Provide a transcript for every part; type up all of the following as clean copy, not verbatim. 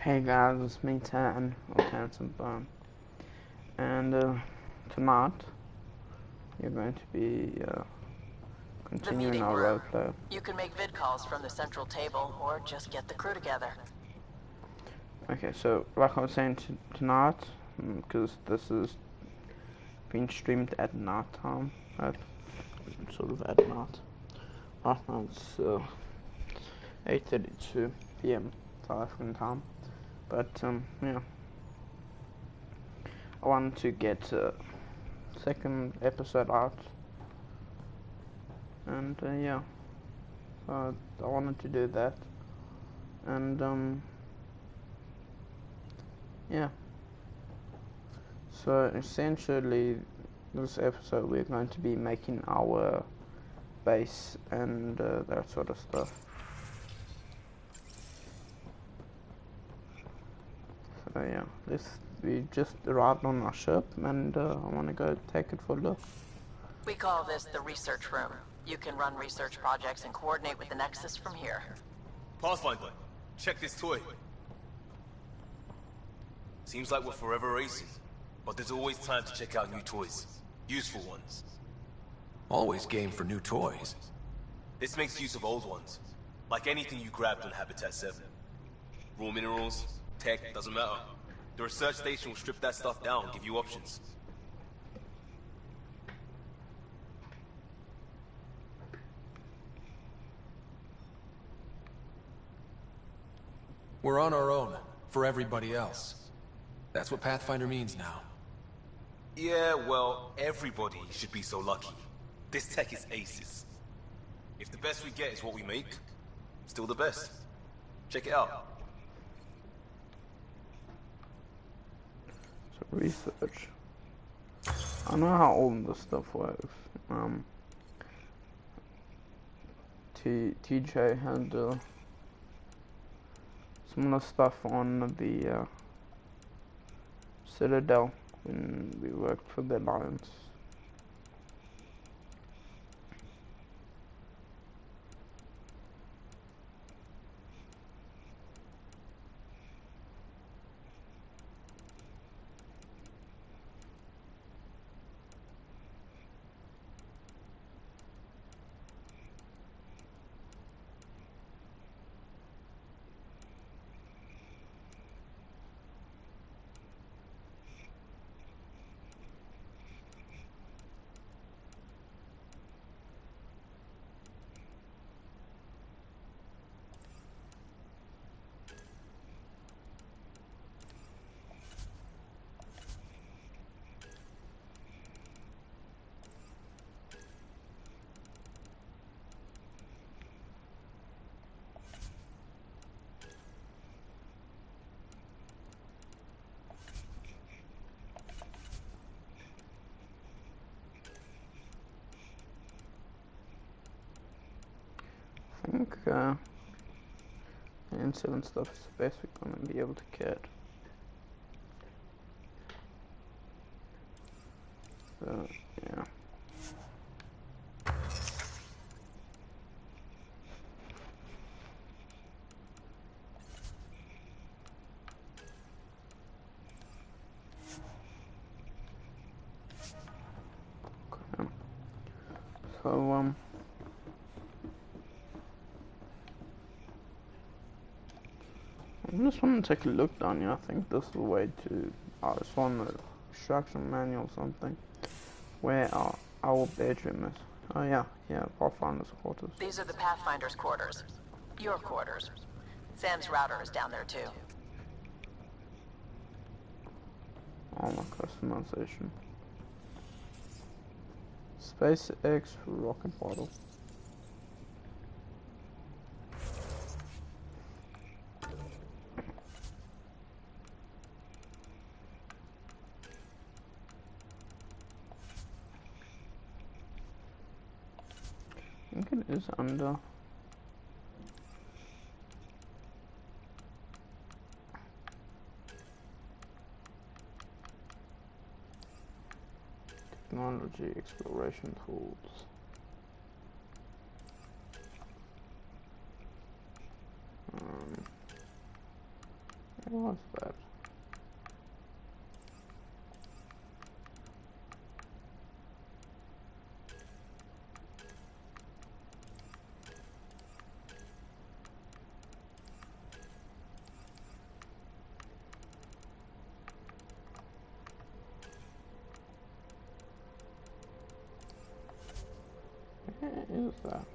Hey guys, it's me Tan, or TanSimBun, and tonight you're going to be continuing our roleplay. You can make vid calls from the central table, or just get the crew together. Okay, so like I was saying tonight, because this is being streamed at night time, sort of at night. Right now it's 8:32 p.m. South African time, but yeah. I wanted to get a second episode out, and yeah, so I wanted to do that, and yeah. So essentially, this episode we're going to be making our base and that sort of stuff. So yeah, we just arrived on our ship, and I want to go take it for a look. We call this the research room. You can run research projects and coordinate with the Nexus from here. Pathfinder, check this toy. Seems like we're forever racing, but there's always time to check out new toys. Useful ones. Always game for new toys. This makes use of old ones. Like anything you grabbed on Habitat 7. Raw minerals, tech, doesn't matter. The research station will strip that stuff down and give you options. We're on our own, for everybody else. That's what Pathfinder means now. Yeah, well, everybody should be so lucky. This tech is aces. If the best we get is what we make, still the best. Check it out. So research. I know how all this stuff works. TJ had similar stuff on the Citadel when we worked for the Alliance. I think N7 stuff is the best we're gonna be able to get. So yeah. Okay. So I just want to take a look down here. I think this is the way to. I just want the instruction manual or something. Where our bedroom is. Oh yeah, Pathfinder's quarters. These are the Pathfinder's quarters. Your quarters. Sam's router is down there too. Oh my customization. SpaceX rocket bottle. I think it is under. Technology exploration tools. What's that? Where is that?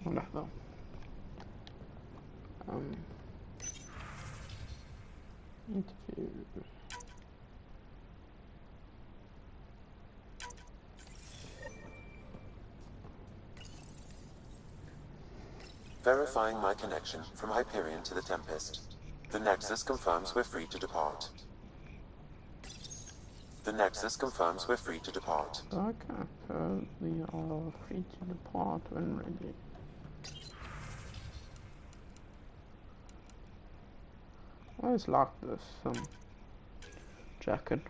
لحظة. interview. Verifying my connection from Hyperion to the Tempest. The Nexus confirms we're free to depart. The Nexus confirms we're free to depart. Okay, so we are free to depart when ready. I always like this jacket.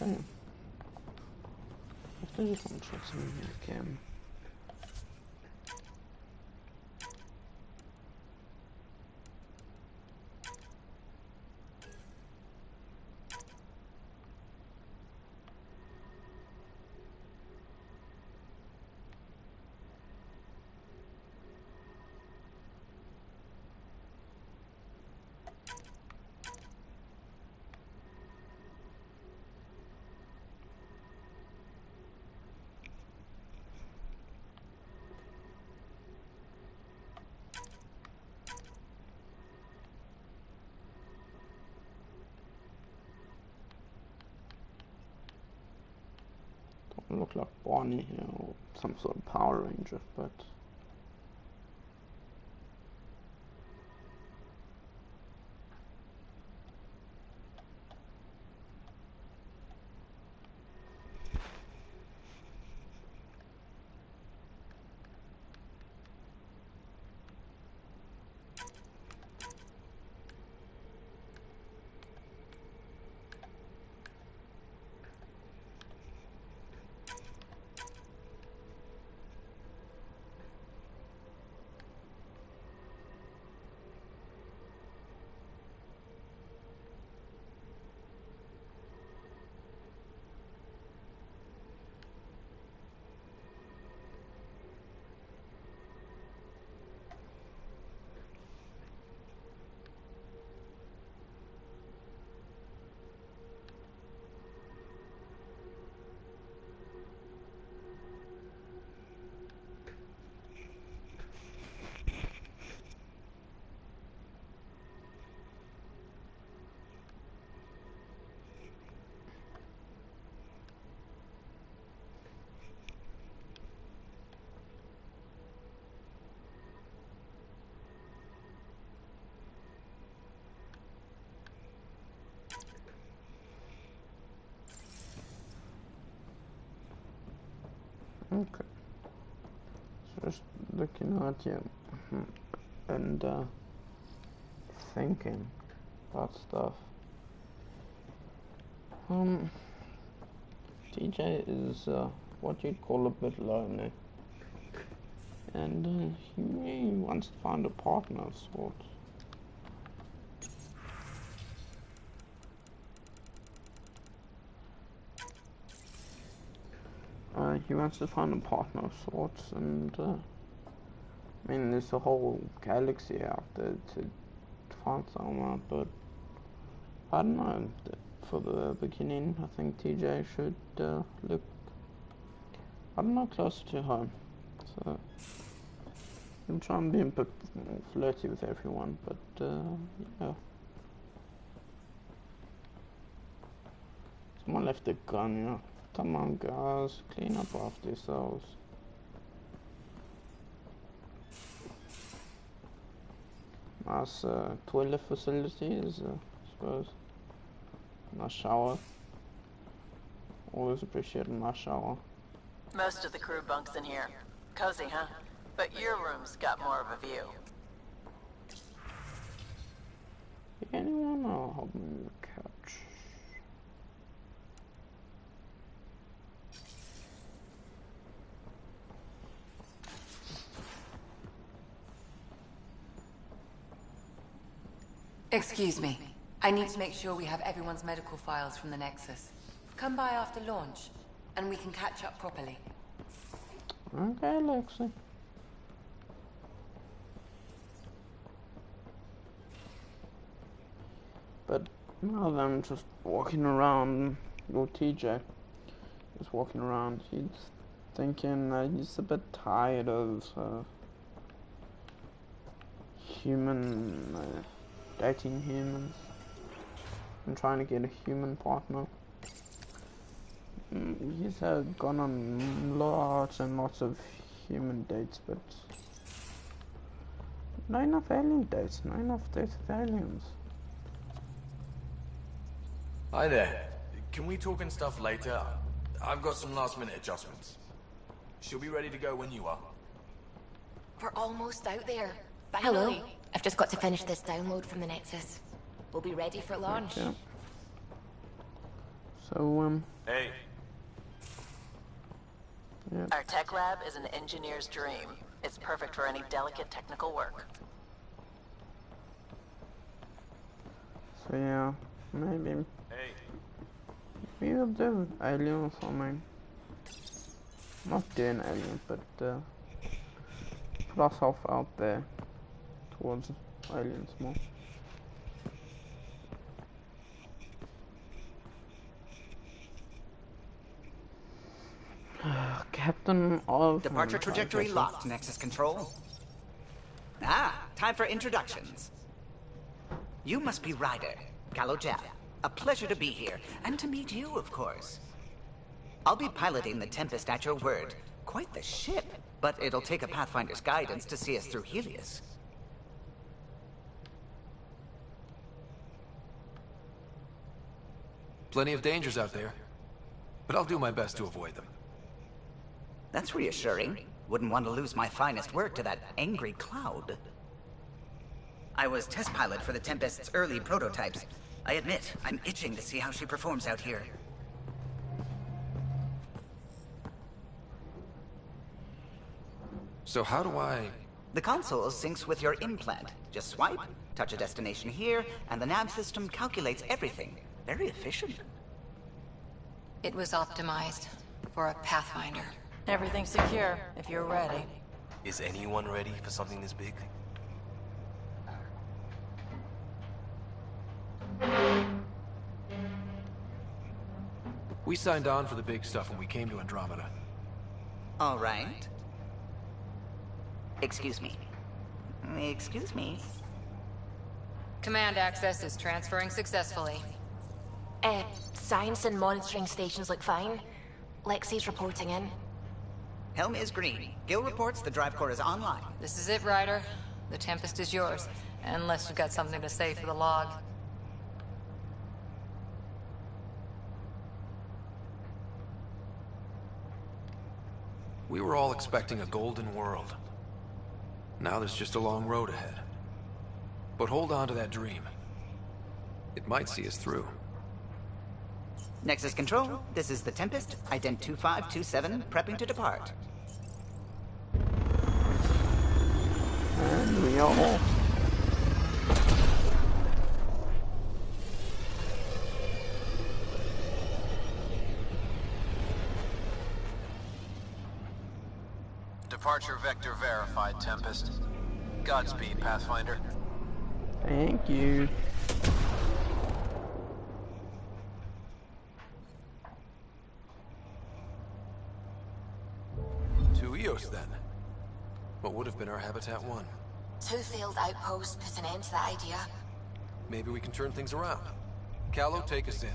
Okay. I just want to check something here again. Look like Barney here or some sort of Power Ranger, but Okay. Just looking at you and thinking about stuff. TJ is what you'd call a bit lonely, and he wants to find a partner of sorts. He wants to find a partner of sorts, and I mean, there's a whole galaxy out there to find someone, but I don't know. For the beginning, I think TJ should look, I don't know, closer to home. So I'm trying to be a bit flirty with everyone, but yeah. Someone left a gun, yeah. Come on, guys, clean up after yourselves. Nice toilet facilities, I suppose. Nice shower. Always appreciate a nice shower. Most of the crew bunks in here. Cozy, huh? But your room's got more of a view. Anyone will help me on the couch? Excuse me. I need to make sure we have everyone's medical files from the Nexus. Come by after launch, and we can catch up properly. Okay, Lexi. But now that I'm just walking around, or TJ, just walking around, he's thinking he's a bit tired of dating humans and trying to get a human partner. He's gone on lots and lots of human dates, but not enough alien dates, not enough dates with aliens. Hi there. Can we talk and stuff later? I've got some last minute adjustments. She'll be ready to go when you are. We're almost out there. Finally. Hello. I've just got to finish this download from the Nexus. We'll be ready for launch. Yeah. So, Hey. yeah. Our tech lab is an engineer's dream. It's perfect for any delicate technical work. So yeah, maybe Hey. we'll do alien or something. Not doing alien, but put ourselves out there towards aliens more. Captain of Departure trajectory locked, Nexus Control. Time for introductions. You must be Ryder, Gallo Jeff. A pleasure to be here, and to meet you, of course. I'll be piloting the Tempest at your word. Quite the ship, but it'll take a Pathfinder's guidance to see us through Helios. Plenty of dangers out there, but I'll do my best to avoid them. That's reassuring. Wouldn't want to lose my finest work to that angry cloud. I was test pilot for the Tempest's early prototypes. I admit, I'm itching to see how she performs out here. So how do I... The console syncs with your implant. Just swipe, touch a destination here, and the nav system calculates everything. Very efficient. It was optimized for a Pathfinder. Everything's secure, if you're ready. Is anyone ready for something this big? We signed on for the big stuff when we came to Andromeda. All right. Excuse me. Excuse me. Command access is transferring successfully. Science and monitoring stations look fine. Lexi's reporting in. Helm is green. Gil reports the drive core is online. This is it, Ryder. The Tempest is yours, unless you've got something to say for the log. We were all expecting a golden world. Now there's just a long road ahead. But hold on to that dream. It might see us through. Nexus Control, this is the Tempest, ident 2527, prepping to depart. And we are off. Departure vector verified, Tempest. Godspeed, Pathfinder. Thank you. To Eos, then. What would have been our Habitat 1? 2 failed outposts put an end to that idea. Maybe we can turn things around. Callow, take us in.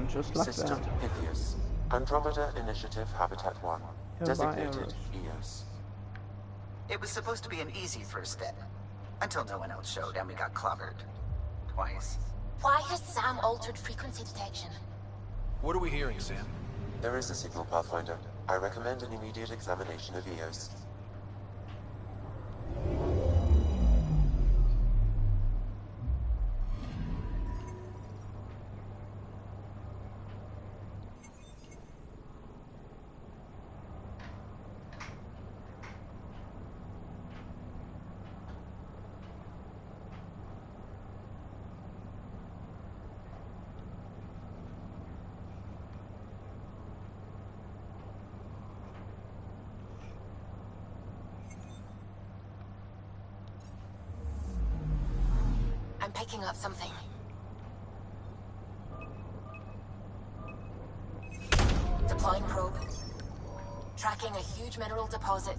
Just like System that. Pythias. Andromeda Initiative Habitat 1. Yeah, Designated Eos. It was supposed to be an easy first step. Until no one else showed and we got clobbered. Twice. Why has Sam altered frequency detection? What are we hearing, Sam? There is a signal, Pathfinder. I recommend an immediate examination of Eos. I'm picking up something. Deploying probe. Tracking a huge mineral deposit.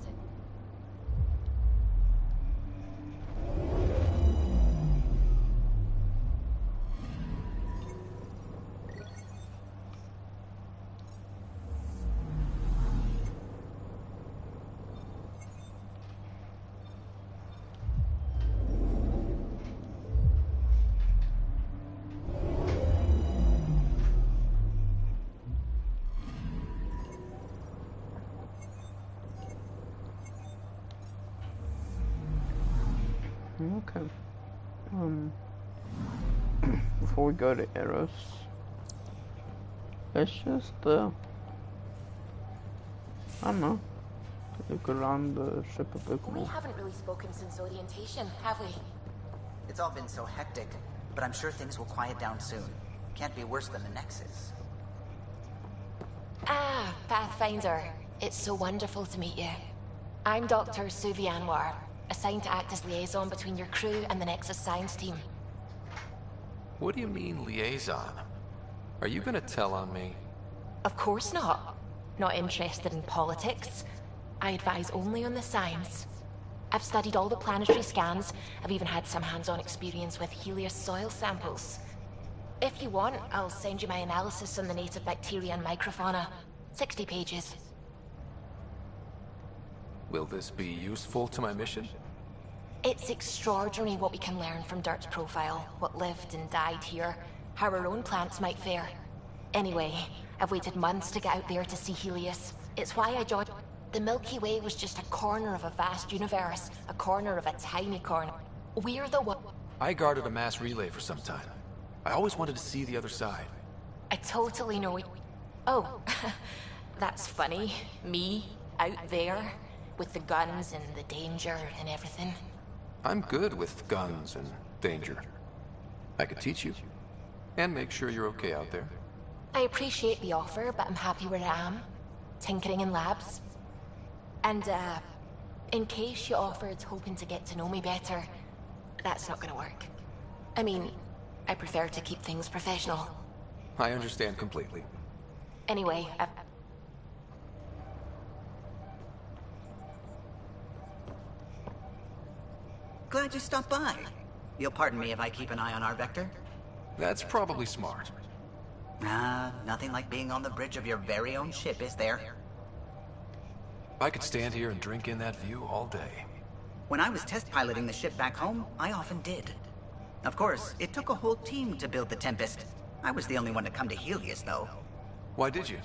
Okay. Before we go to Eros, let's just I don't know, look around the ship a bit We more. haven't really spoken since orientation, have we? It's all been so hectic, but I'm sure things will quiet down soon. Can't be worse than the Nexus. Ah, Pathfinder. It's so wonderful to meet you. I'm Dr. Suvi Anwar, assigned to act as liaison between your crew and the Nexus science team. What do you mean, liaison? Are you gonna tell on me? Of course not. Not interested in politics. I advise only on the science. I've studied all the planetary scans. I've even had some hands-on experience with Helios soil samples. If you want, I'll send you my analysis on the native bacteria and microfauna. 60 pages. Will this be useful to my mission? It's extraordinary what we can learn from Dirt's profile, what lived and died here, how our own plants might fare. Anyway, I've waited months to get out there to see Helios. It's why I joined. The Milky Way was just a corner of a vast universe, a corner of a tiny corner. We're the one. I guarded a mass relay for some time. I always wanted to see the other side. I totally know. Oh, that's funny. Me, out there, with the guns and the danger and everything. I'm good with guns and danger. I could teach you. And make sure you're okay out there. I appreciate the offer, but I'm happy where I am. Tinkering in labs. And, in case you offered hoping to get to know me better, that's not gonna work. I mean, I prefer to keep things professional. I understand completely. Anyway, Glad you stopped by. You'll pardon me if I keep an eye on our vector? That's probably smart. Nothing like being on the bridge of your very own ship, is there? I could stand here and drink in that view all day. When I was test piloting the ship back home, I often did. Of course, it took a whole team to build the Tempest. I was the only one to come to Helios, though. Why did you?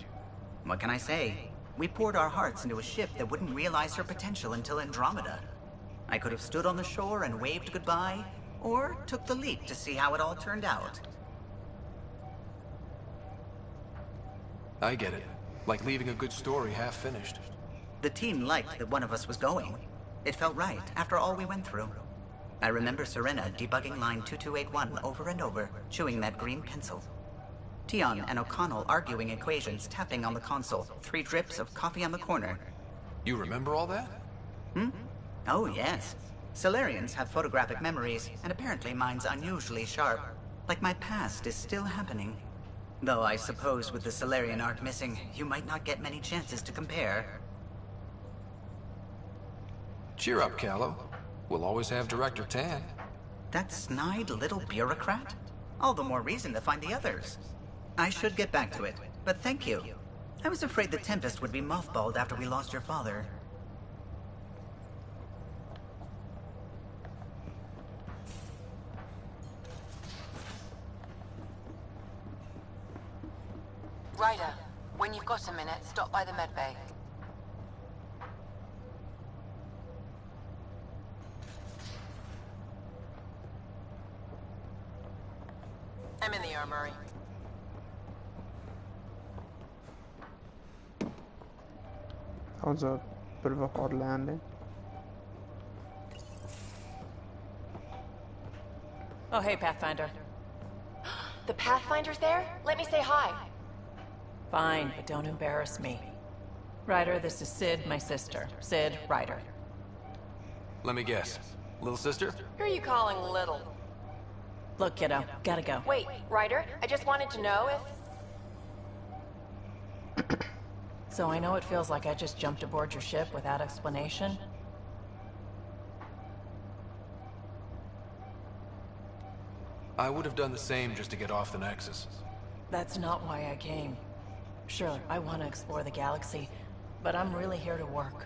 What can I say? We poured our hearts into a ship that wouldn't realize her potential until Andromeda. I could have stood on the shore and waved goodbye, or took the leap to see how it all turned out. I get it. Like leaving a good story half finished. The team liked that one of us was going. It felt right after all we went through. I remember Serena debugging line 2281 over and over, chewing that green pencil. Tion and O'Connell arguing equations, tapping on the console, 3 drips of coffee on the corner. You remember all that? Oh, yes. Solarians have photographic memories, and apparently mine's unusually sharp. Like my past is still happening. Though I suppose with the Solarian arc missing, you might not get many chances to compare. Cheer up, Callow. We'll always have Director Tan. That snide little bureaucrat? All the more reason to find the others. I should get back to it, but thank you. I was afraid the Tempest would be mothballed after we lost your father. Ryder, when you've got a minute, stop by the medbay. I'm in the armory. That was a bit of a hard landing. Oh, hey, Pathfinder. The Pathfinder's there? Let me say hi. Fine, but don't embarrass me. Ryder, this is Sid, my sister. Sid, Ryder. Let me guess. Little sister? Who are you calling little? Look, kiddo, gotta go. Wait, Ryder, I just wanted to know if... So I know it feels like I just jumped aboard your ship without explanation. I would have done the same just to get off the Nexus. That's not why I came. Sure, I want to explore the galaxy, but I'm really here to work.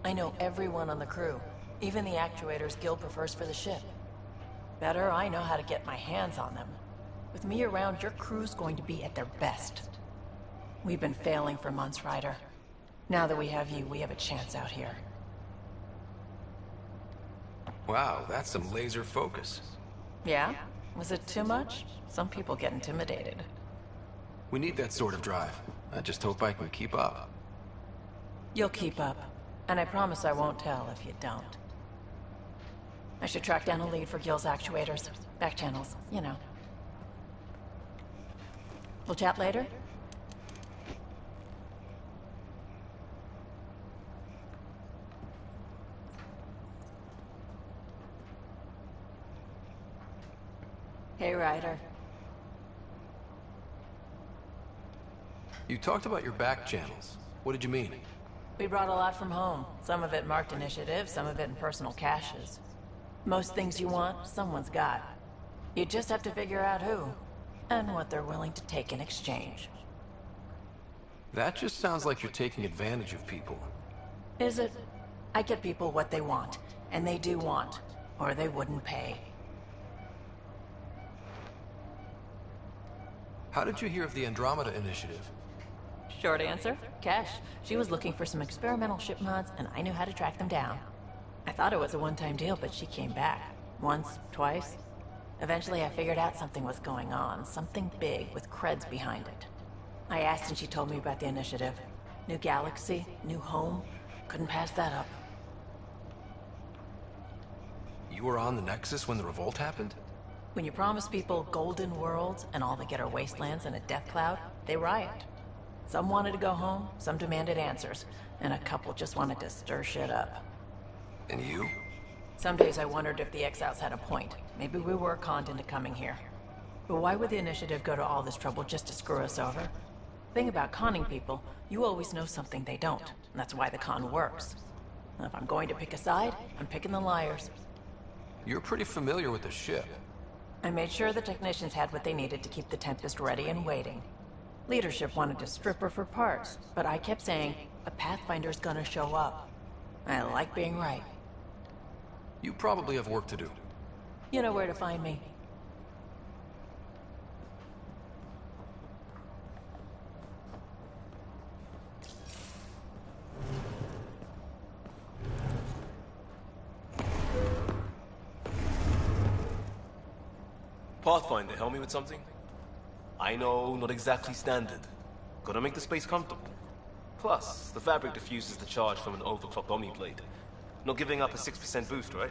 I know everyone on the crew, even the actuators Gil prefers for the ship. Better, I know how to get my hands on them. With me around, your crew's going to be at their best. We've been failing for months, Ryder. Now that we have you, we have a chance out here. Wow, that's some laser focus. Yeah? Was it too much? Some people get intimidated. We need that sort of drive. I just hope I can keep up. You'll keep up. And I promise I won't tell if you don't. I should track down a lead for Gil's actuators. Back channels, you know. We'll chat later? Hey, Ryder. You talked about your back channels. What did you mean? We brought a lot from home. Some of it marked initiative, some of it in personal caches. Most things you want, someone's got. You just have to figure out who, and what they're willing to take in exchange. That just sounds like you're taking advantage of people. Is it? I get people what they want, and they do want, or they wouldn't pay. How did you hear of the Andromeda initiative? Short answer, Cash. She was looking for some experimental ship mods, and I knew how to track them down. I thought it was a one-time deal, but she came back. Once, twice. Eventually I figured out something was going on, something big with creds behind it. I asked and she told me about the initiative. New galaxy, new home. Couldn't pass that up. You were on the Nexus when the revolt happened? When you promise people golden worlds and all they get are wastelands and a death cloud, they riot. Some wanted to go home, some demanded answers, and a couple just wanted to stir shit up. And you? Some days I wondered if the exiles had a point. Maybe we were conned into coming here. But why would the initiative go to all this trouble just to screw us over? Thing about conning people, you always know something they don't, and that's why the con works. And if I'm going to pick a side, I'm picking the liars. You're pretty familiar with the ship. I made sure the technicians had what they needed to keep the Tempest ready and waiting. Leadership wanted to strip her for parts, but I kept saying, a Pathfinder's gonna show up. I like being right. You probably have work to do. You know where to find me. Pathfinder, help me with something? I know, not exactly standard. Gotta make the space comfortable. Plus, the fabric diffuses the charge from an overclocked Omni blade. Not giving up a 6% boost, right?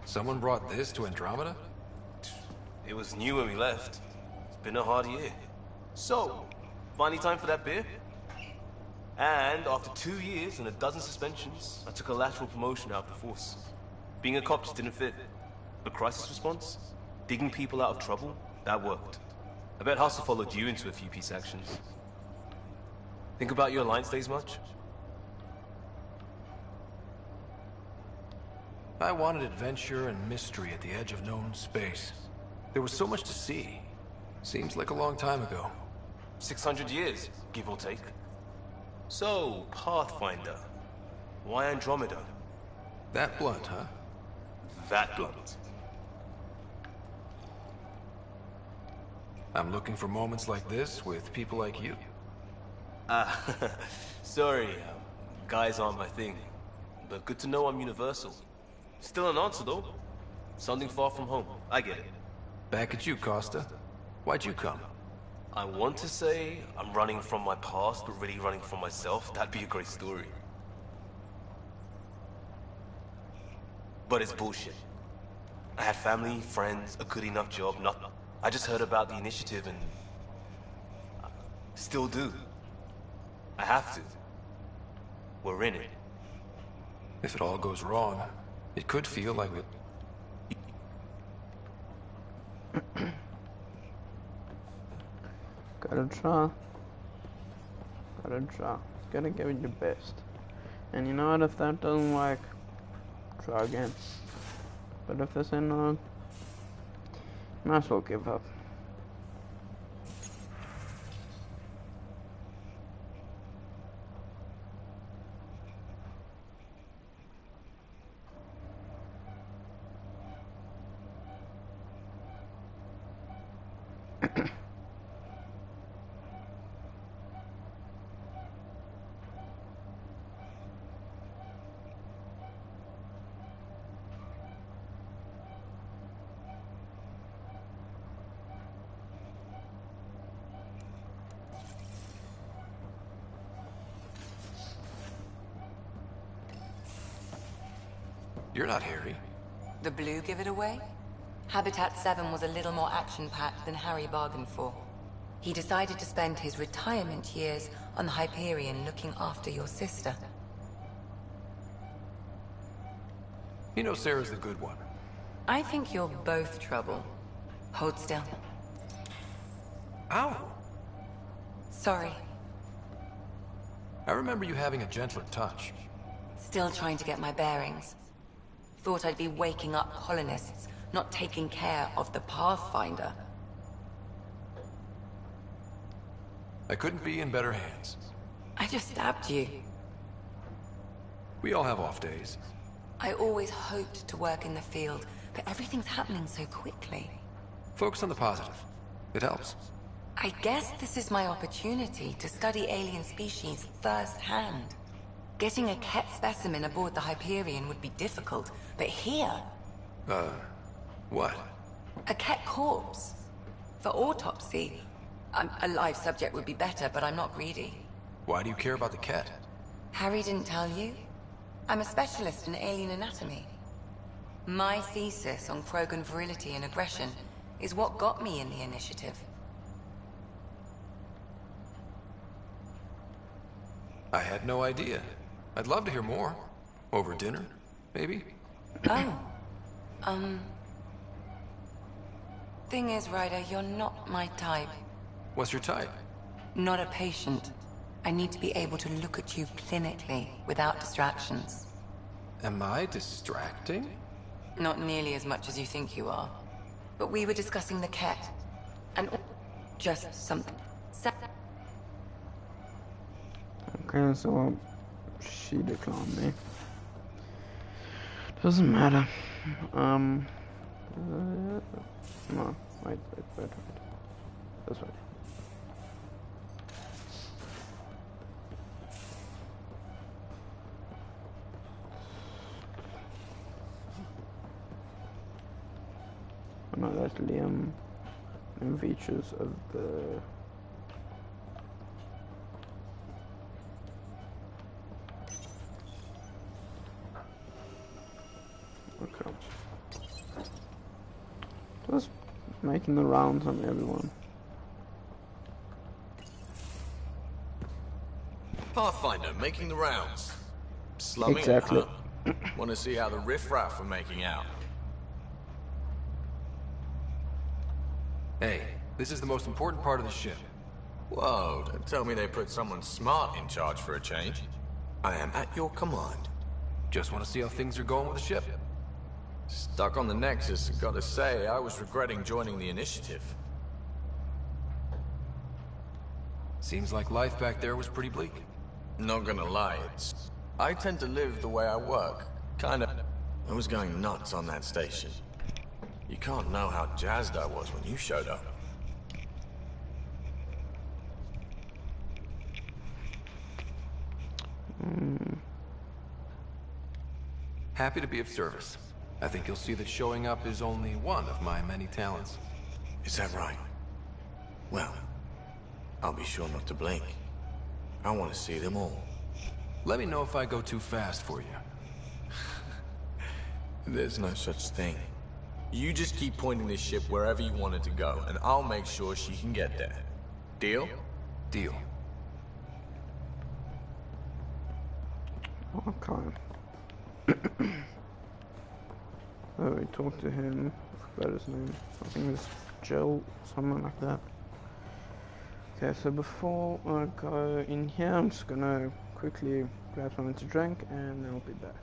Someone brought this to Andromeda? It was new when we left. It's been a hard year. So, finally time for that beer? And after 2 years and a dozen suspensions, I took a lateral promotion out of the force. Being a cop just didn't fit. But crisis response? Digging people out of trouble? That worked. I bet Hustle followed you into a few peace actions. Think about your Alliance days much? I wanted adventure and mystery at the edge of known space. There was so much to see. Seems like a long time ago. 600 years, give or take. So, Pathfinder. Why Andromeda? That blunt, huh? That blunt. I'm looking for moments like this with people like you. Sorry, guys aren't my thing. But good to know I'm universal. Still an answer, though. Something far from home. I get it. Back at you, Costa. Why'd you come? I want to say I'm running from my past, but really running from myself. That'd be a great story. But it's bullshit. I had family, friends, a good enough job, nothing. I just heard about the initiative and... still do. I have to. We're in it. If it all goes wrong, it could feel like it. Gotta try. Gotta try. Gotta give it your best. And you know what, if that doesn't work, try again. But if this ain't on, might as well give up. You're not Harry. The blue give it away? Habitat 7 was a little more action-packed than Harry bargained for. He decided to spend his retirement years on the Hyperion looking after your sister. You know Sarah's the good one. I think you're both trouble. Hold still. Ow! Sorry. I remember you having a gentler touch. Still trying to get my bearings. Thought I'd be waking up colonists, not taking care of the Pathfinder. I couldn't be in better hands. I just stabbed you. We all have off days. I always hoped to work in the field, but everything's happening so quickly. Focus on the positive. It helps. I guess this is my opportunity to study alien species firsthand. Getting a Ket specimen aboard the Hyperion would be difficult, but here... What? A Ket corpse. For autopsy. A live subject would be better, but I'm not greedy. Why do you care about the Ket? Harry didn't tell you? I'm a specialist in alien anatomy. My thesis on Krogan virility and aggression is what got me in the initiative. I had no idea. I'd love to hear more. Over dinner, maybe? Oh. Thing is, Ryder, you're not my type. What's your type? Not a patient. I need to be able to look at you clinically, without distractions. Am I distracting? Not nearly as much as you think you are. But we were discussing the cat. And just something. Okay, so she declined me. Doesn't matter. No, wait. This way. No, that's Liam. And features of the. Okay. Just making the rounds on everyone. Pathfinder, making the rounds. Slumming Exactly. it, huh? Want to see how the riffraff are making out? Hey, this is the most important part of the ship. Whoa, don't tell me they put someone smart in charge for a change. I am at your command. Just want to see how things are going with the ship. Stuck on the Nexus, gotta say, I was regretting joining the initiative. Seems like life back there was pretty bleak. Not gonna lie, I tend to live the way I work. Kinda. I was going nuts on that station. You can't know how jazzed I was when you showed up. Happy to be of service. I think you'll see that showing up is only one of my many talents. Is that right? Well, I'll be sure not to blink. I want to see them all. Let me know if I go too fast for you. There's no such thing. You just keep pointing this ship wherever you want it to go, and I'll make sure she can get there. Deal? Deal. Okay. So we talked to him. I forgot his name. I think it was Joe, something like that. Okay, so before I go in here, I'm just gonna quickly grab something to drink, and then I'll be back.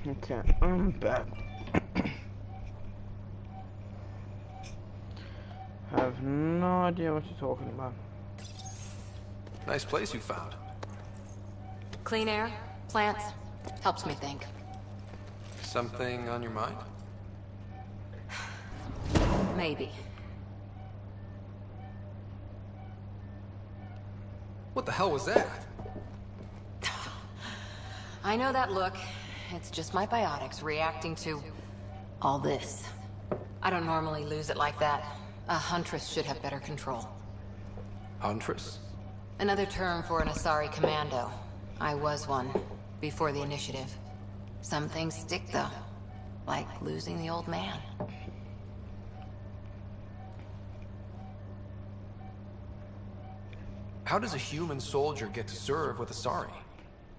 Okay, I'm back. I have no idea what you're talking about. Nice place you found. Clean air, plants, helps me think. Something on your mind? Maybe. What the hell was that? I know that look. It's just my biotics reacting to all this. I don't normally lose it like that. A huntress should have better control. Huntress? Another term for an Asari commando. I was one, before the initiative. Some things stick though, like losing the old man. How does a human soldier get to serve with Asari?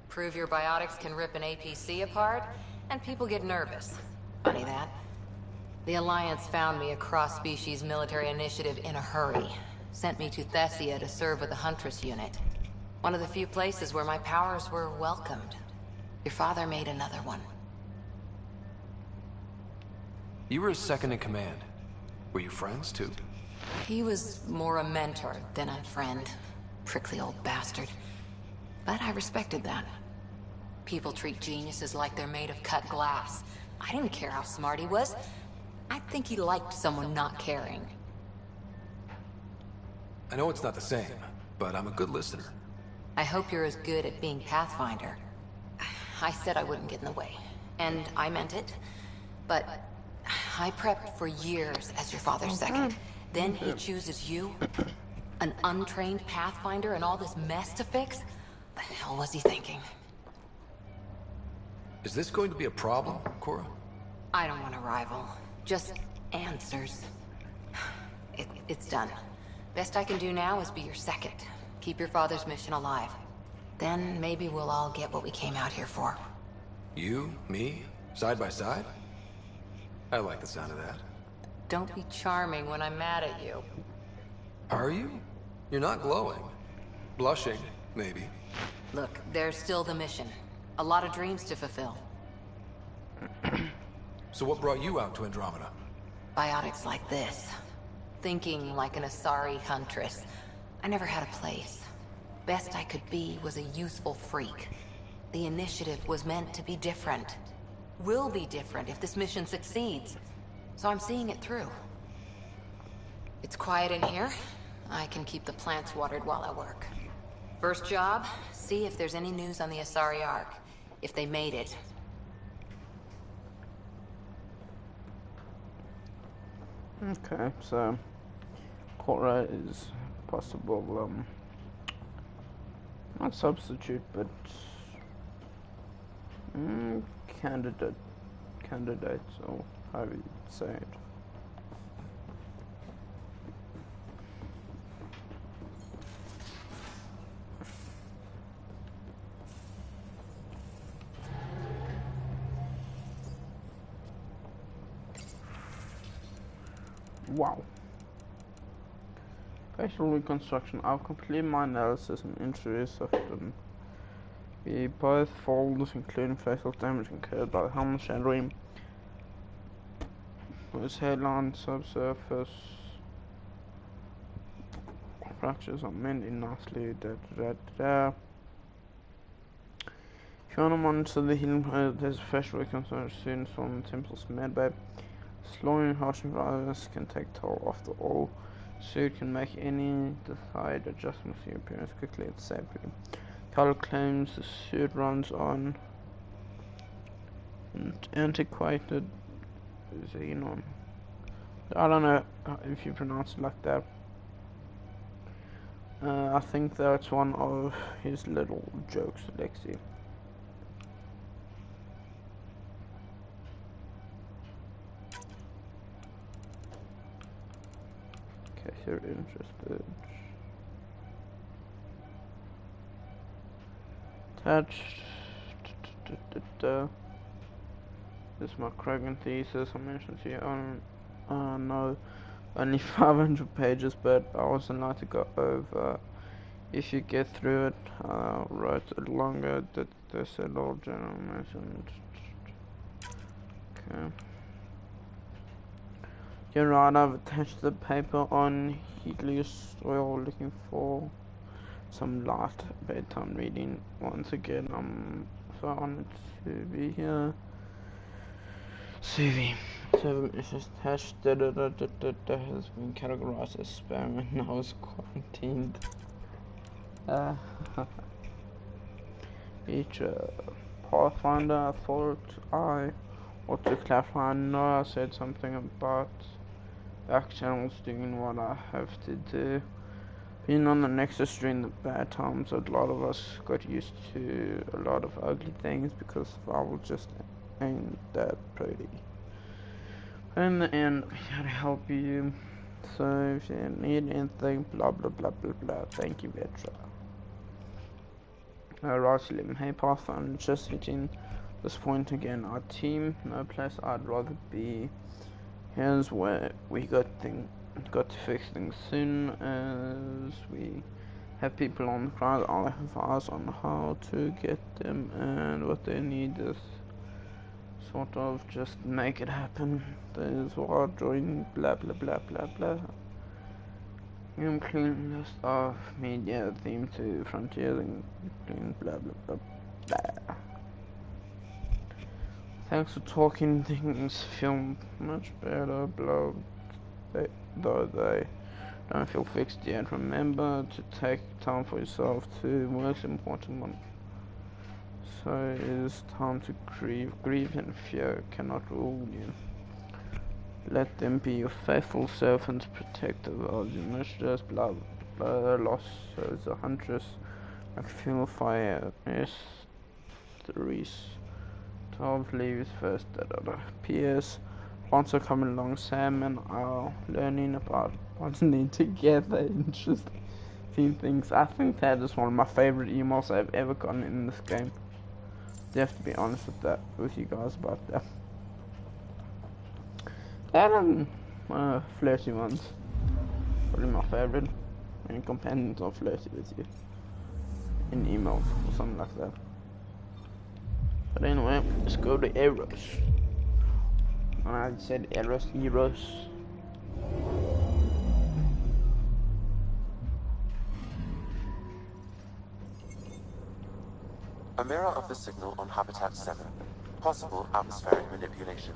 Prove your biotics can rip an APC apart, and people get nervous. Funny that. The Alliance found me a cross-species military initiative in a hurry. sent me to Thessia to serve with the Huntress unit. One of the few places where my powers were welcomed. Your father made another one. You were his second in command. Were you friends, too? He was more a mentor than a friend. Prickly old bastard. But I respected that. People treat geniuses like they're made of cut glass. I didn't care how smart he was. I think he liked someone not caring. I know it's not the same, but I'm a good listener. I hope you're as good at being Pathfinder. I said I wouldn't get in the way, and I meant it. But I prepped for years as your father's second. Then he chooses you? An untrained Pathfinder and all this mess to fix? The hell was he thinking? Is this going to be a problem, Cora? I don't want a rival. Just answers. It's done. Best I can do now is be your second. Keep your father's mission alive. Then maybe we'll all get what we came out here for. You, me, side by side? I like the sound of that. Don't be charming when I'm mad at you. Are you? You're not glowing. Blushing, maybe. Look, there's still the mission. A lot of dreams to fulfill. So what brought you out to Andromeda? Biotics like this. Thinking like an Asari huntress. I never had a place. Best I could be was a useful freak. The initiative was meant to be different. Will be different if this mission succeeds. So I'm seeing it through. It's quiet in here. I can keep the plants watered while I work. First job, see if there's any news on the Asari Ark. If they made it. Okay, so Cora is possible, not substitute, but candidate, or how do you say it? Wow. Facial reconstruction. I've completed my analysis and injuries of both folds, including facial damage incurred by the helmet shattering. His hairline, subsurface fractures are mending nicely. If you want to monitor the healing, there's a facial reconstruction students from Temple's medbay. Slowing harsh environments can take toll. After all, suit can make any desired adjustments to your appearance quickly and safely. Carl claims the suit runs on an antiquated xenon. I don't know if you pronounce it like that. I think that's one of his little jokes, Lexi. If you're interested. Attached. This is my Kragan thesis. I mentioned to you no, only 500 pages, but I wasn't allowed to go over. If you get through it, wrote it longer. That they said all general mentioned. Okay. You're right, I've attached the paper on Heatless Oil, looking for some light bedtime reading. Once again, I'm so honored to be here. CV. So it's just attached that has been categorized as spam and I was quarantined. Each Pathfinder, I thought I ought to clarify. I know I said something about back channels doing what I have to do. Being on the Nexus during the bad times, a lot of us got used to a lot of ugly things because Valve just ain't that pretty. In the end, we gotta help you. So if you need anything, blah blah blah blah blah. Thank you, Vetra. Rosalim, hey Pathfinder, just hitting this point again. Our team, no place I'd rather be. Here's where we got got to fix things soon as we have people on the ground. I'll advise on how to get them and what they need is sort of just make it happen. There's war join blah blah blah blah blah. Clean list of media theme to frontiers and clean blah blah blah blah. Thanks for talking, things feel much better, blah, though they don't feel fixed yet. Remember to take time for yourself too, most important one. So it is time to grieve. Grief and fear cannot rule you. Let them be your faithful servants, protect the world. You must just blah blah loss as a huntress, like fuel fire, mysteries. 12 leaves first, P.S. Once are coming along, Sam and I are learning about what's needed together. Interesting things. I think that is one of my favorite emails I've ever gotten in this game. You have to be honest with you guys about that. That and flirty ones. Probably my favorite. When companions are flirty with you in emails or something like that. But anyway, let's go to Eros. I said Eros. A mirror of the signal on Habitat 7. Possible atmospheric manipulation.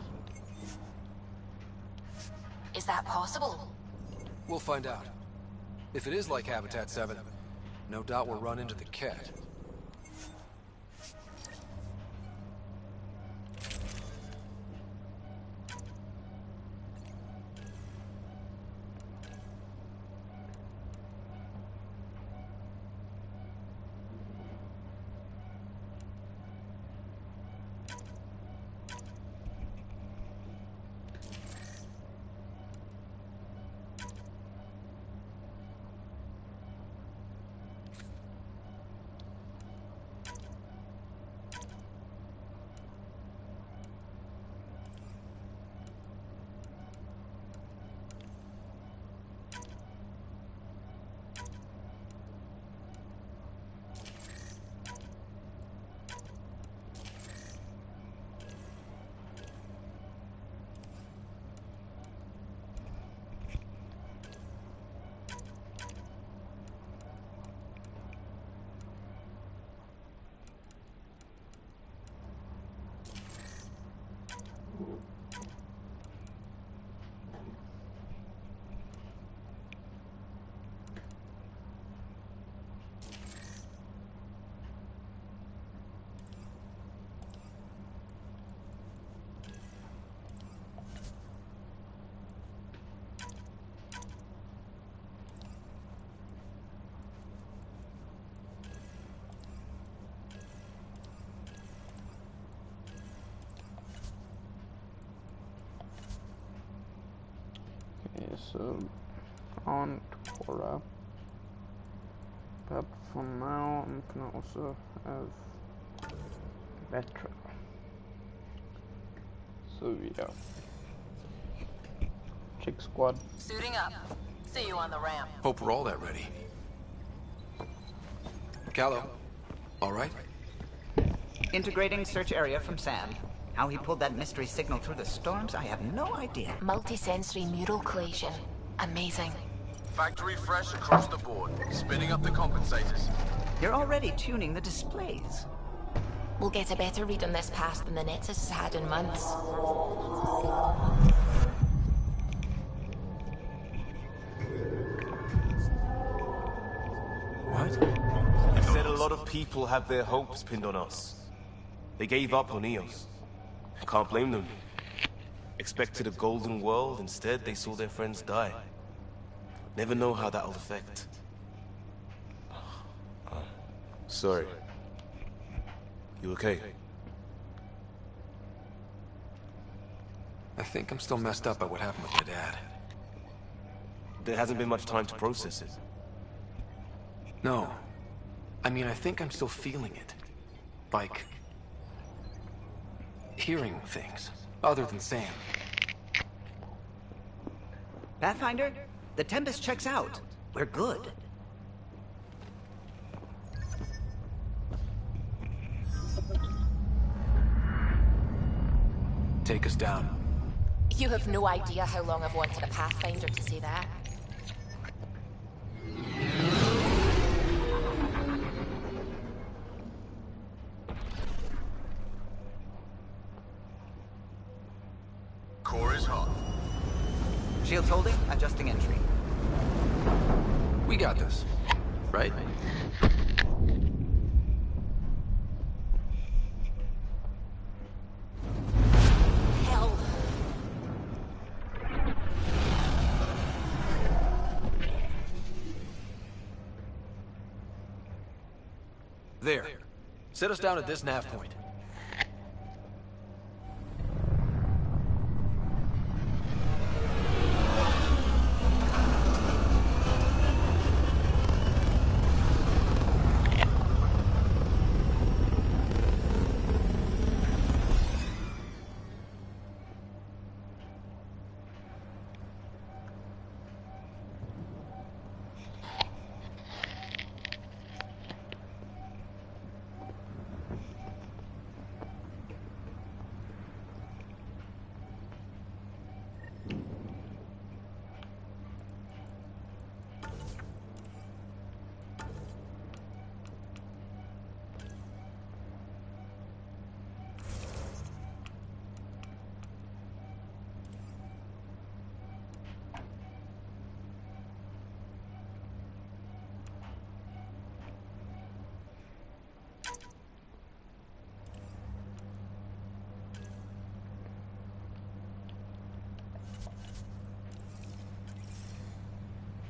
Is that possible? We'll find out. If it is like Habitat 7, no doubt we'll run into the cat. So on Quora, but for now I'm gonna also have Vetra. So yeah, Chick Squad. Suiting up. See you on the ramp. Hope we're all that ready. Callow, all right? Integrating search area from Sam. How he pulled that mystery signal through the storms, I have no idea. Multi-sensory mural collation. Amazing. Factory fresh across the board. Spinning up the compensators. You're already tuning the displays. We'll get a better read on this pass than the Nexus has had in months. What? You said a lot of people have their hopes pinned on us. They gave up on Eos. Can't blame them. Expected a golden world, instead they saw their friends die. Never know how that'll affect. Sorry. You okay? I think I'm still messed up by what happened with my dad. There hasn't been much time to process it. No. I mean, I think I'm still feeling it. Like... hearing things, other than Sam. Pathfinder, the Tempest checks out. We're good. Take us down. You have no idea how long I've wanted a Pathfinder to say that. Core is hot. Shields holding, adjusting entry. We got this, right? Hell. There. Set us down at this nav point.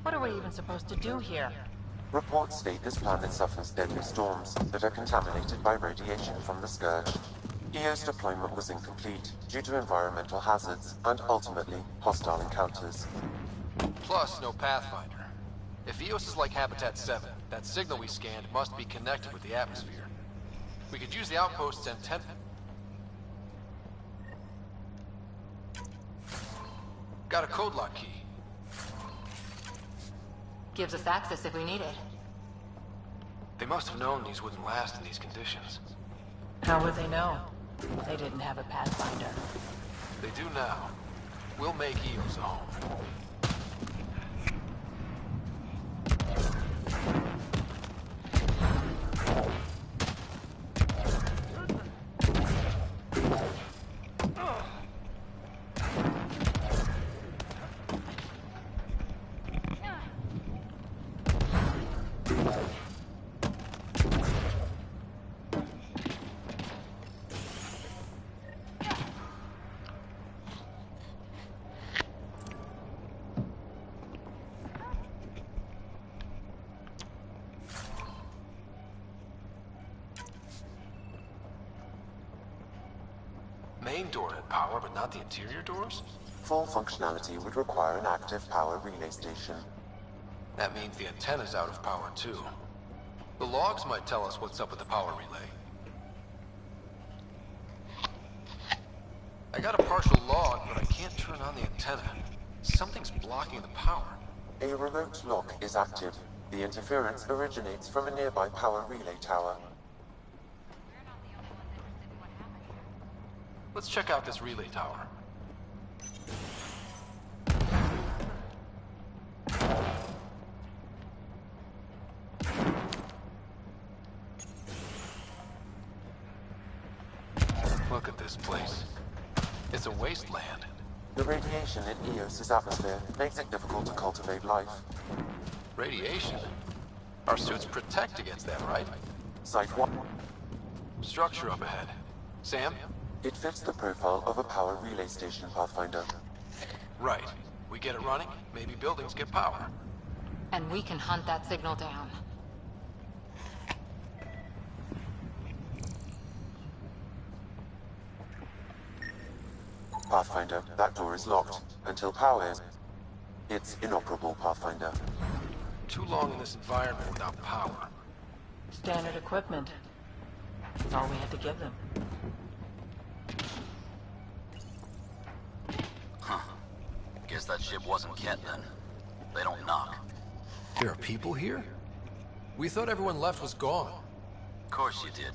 What are we even supposed to do here? Reports state this planet suffers deadly storms that are contaminated by radiation from the Scourge. EO's deployment was incomplete due to environmental hazards and, ultimately, hostile encounters. Plus, no Pathfinder. If EOS is like Habitat 7, that signal we scanned must be connected with the atmosphere. We could use the Outpost's antenna. Got a code lock key. Gives us access if we need it. They must have known these wouldn't last in these conditions. How would they know? They didn't have a Pathfinder. They do now. We'll make EOS a home. Main door had power, but not the interior doors? Full functionality would require an active power relay station. That means the antenna's out of power, too. The logs might tell us what's up with the power relay. I got a partial log, but I can't turn on the antenna. Something's blocking the power. A remote lock is active. The interference originates from a nearby power relay tower. Let's check out this relay tower. Look at this place. It's a wasteland. The radiation in EOS's atmosphere makes it difficult to cultivate life. Radiation? Our suits protect against that, right? Site 1. Structure up ahead. Sam? It fits the profile of a power relay station, Pathfinder. Right. We get it running, maybe buildings get power. And we can hunt that signal down. Pathfinder, that door is locked. Until power is... It's inoperable, Pathfinder. Too long in this environment without power. Standard equipment. That's all we had to give them. Huh. Guess that ship wasn't Kent then. They don't knock. There are people here? We thought everyone left was gone. Of course you did.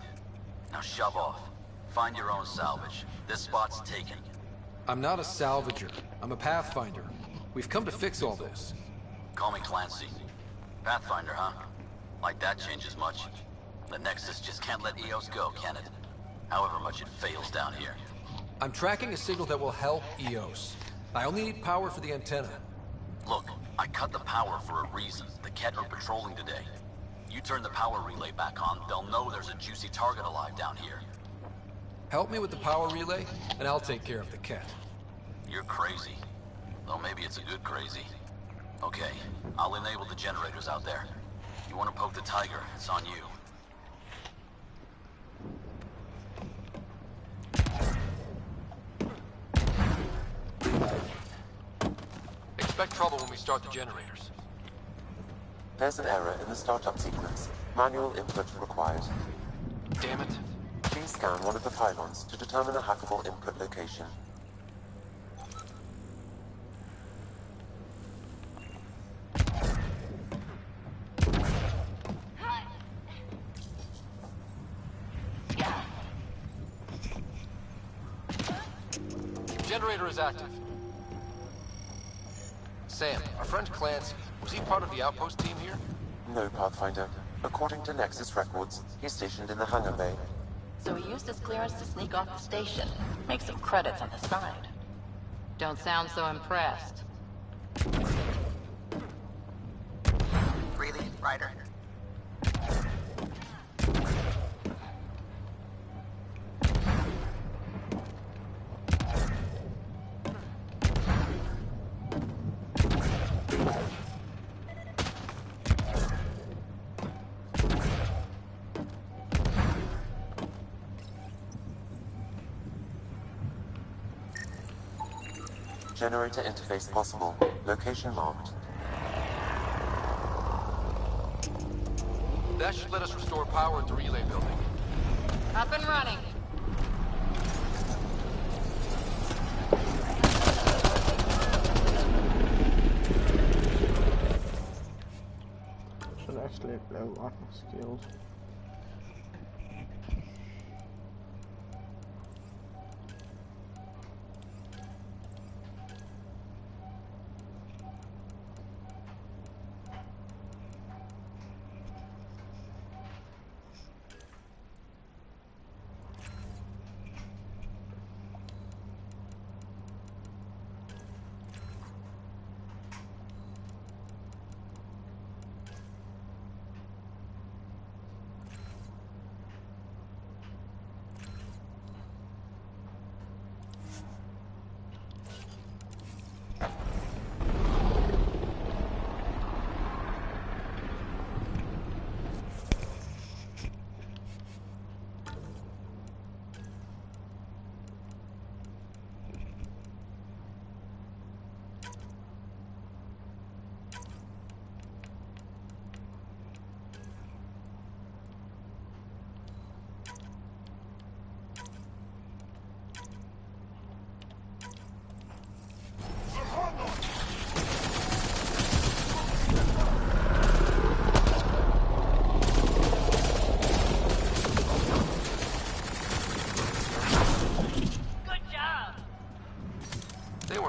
Now shove off. Find your own salvage. This spot's taken. I'm not a salvager. I'm a pathfinder. We've come to fix all this. Call me Clancy. Pathfinder, huh? Like that changes much? The Nexus just can't let EOS go, can it? However much it fails down here. I'm tracking a signal that will help EOS. I only need power for the antenna. Look, I cut the power for a reason. The Ket are patrolling today. You turn the power relay back on, they'll know there's a juicy target alive down here. Help me with the power relay, and I'll take care of the cat. You're crazy. Though maybe it's a good crazy. Okay, I'll enable the generators out there. You want to poke the tiger, it's on you. Expect trouble when we start the generators. There's an error in the startup sequence. Manual input required. Damn it. Please scan one of the pylons to determine a hackable input location. Generator is active. Sam, our friend Clancy, was he part of the Outpost team here? No, Pathfinder. According to Nexus records, he's stationed in the hangar bay. So he used his clearance to sneak off the station. Make some credits on the side. Don't sound so impressed. Really, Ryder? Generator interface possible. Location marked. That should let us restore power at the relay building. Up and running. Should actually level up my skills.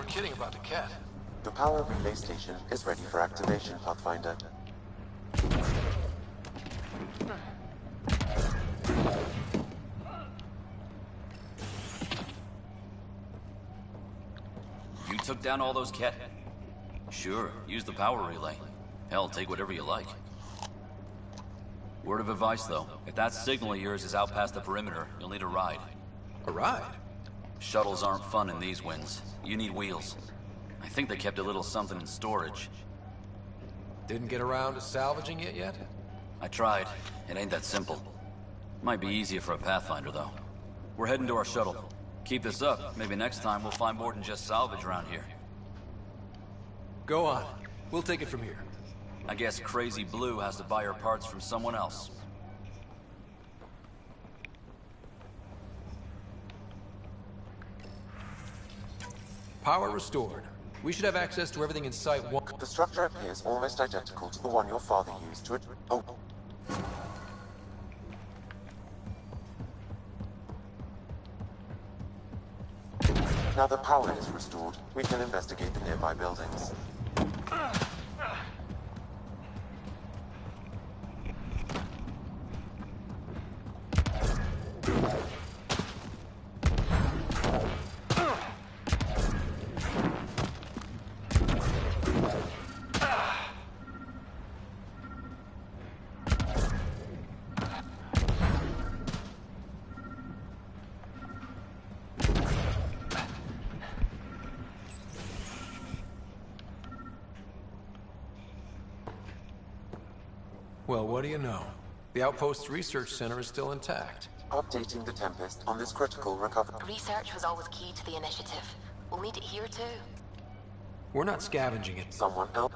Kidding about the cat. The power relay station is ready for activation, Pathfinder. You took down all those cat? Sure, use the power relay. Hell, take whatever you like. Word of advice, though. If that signal of yours is out past the perimeter, you'll need a ride. A ride? Shuttles aren't fun in these winds. You need wheels. I think they kept a little something in storage. Didn't get around to salvaging it yet? I tried. It ain't that simple. Might be easier for a Pathfinder, though. We're heading to our shuttle. Keep this up. Maybe next time we'll find more than just salvage around here. Go on. We'll take it from here. I guess Crazy Blue has to buy her parts from someone else. Power restored. We should have access to everything in Site 1. The structure appears almost identical to the one your father used to Oh. Now that power is restored, we can investigate the nearby buildings. Well, what do you know? The Outpost Research Center is still intact. Updating the Tempest on this critical recovery. Research was always key to the initiative. We'll need it here too. We're not scavenging it. Someone else.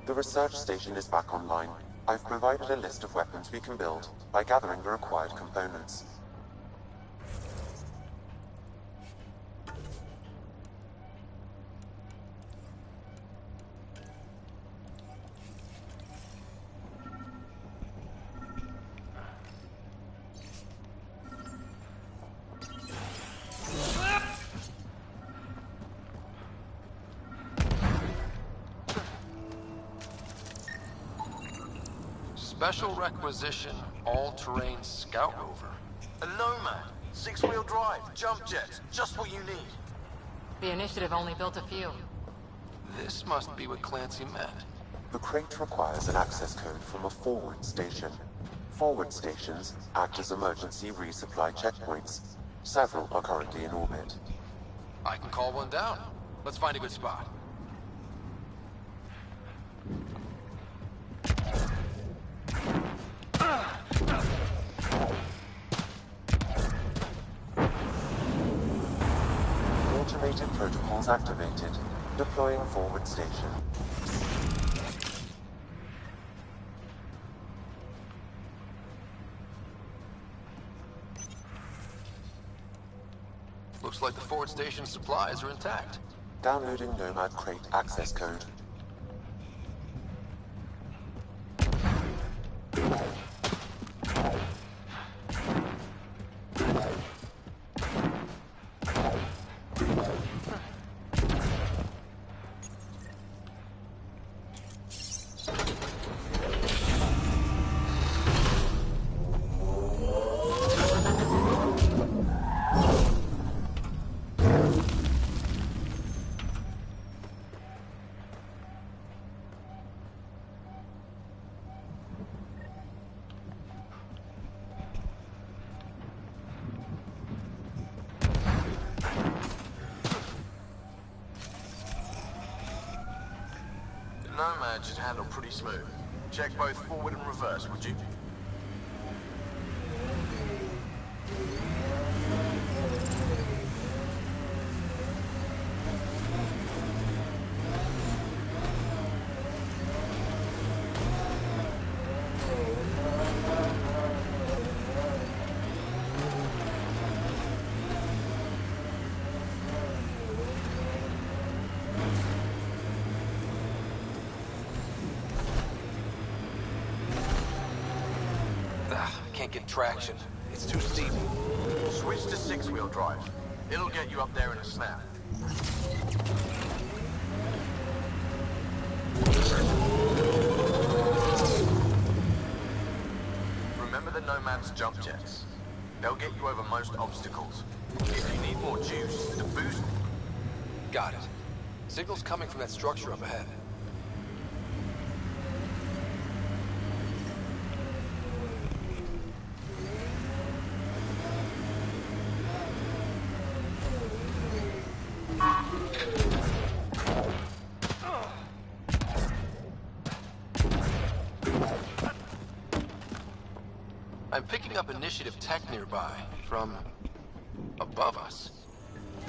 The research station is back online. I've provided a list of weapons we can build by gathering the required components. Special requisition, all-terrain scout rover. A Nomad, 6-wheel drive, jump jets, just what you need. The initiative only built a few. This must be what Clancy meant. The crate requires an access code from a forward station. Forward stations act as emergency resupply checkpoints. Several are currently in orbit. I can call one down. Let's find a good spot. Automated protocols activated. Deploying forward station. Looks like the forward station supplies are intact. Downloading Nomad crate access code. Nomad should handle pretty smooth. Check both forward and reverse, would you? Can't get traction. It's too steep. Switch to 6-wheel drive. It'll get you up there in a snap. Remember the Nomad's jump jets. They'll get you over most obstacles. If you need more juice, the boost... Got it. Signal's coming from that structure up ahead. I'm picking up initiative tech nearby, from above us.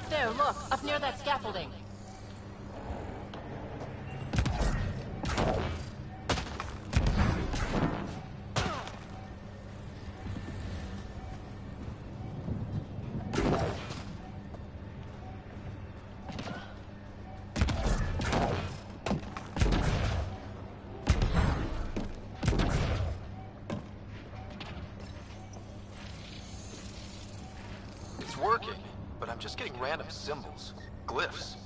There, look, up near that scaffolding. random symbols. Glyphs.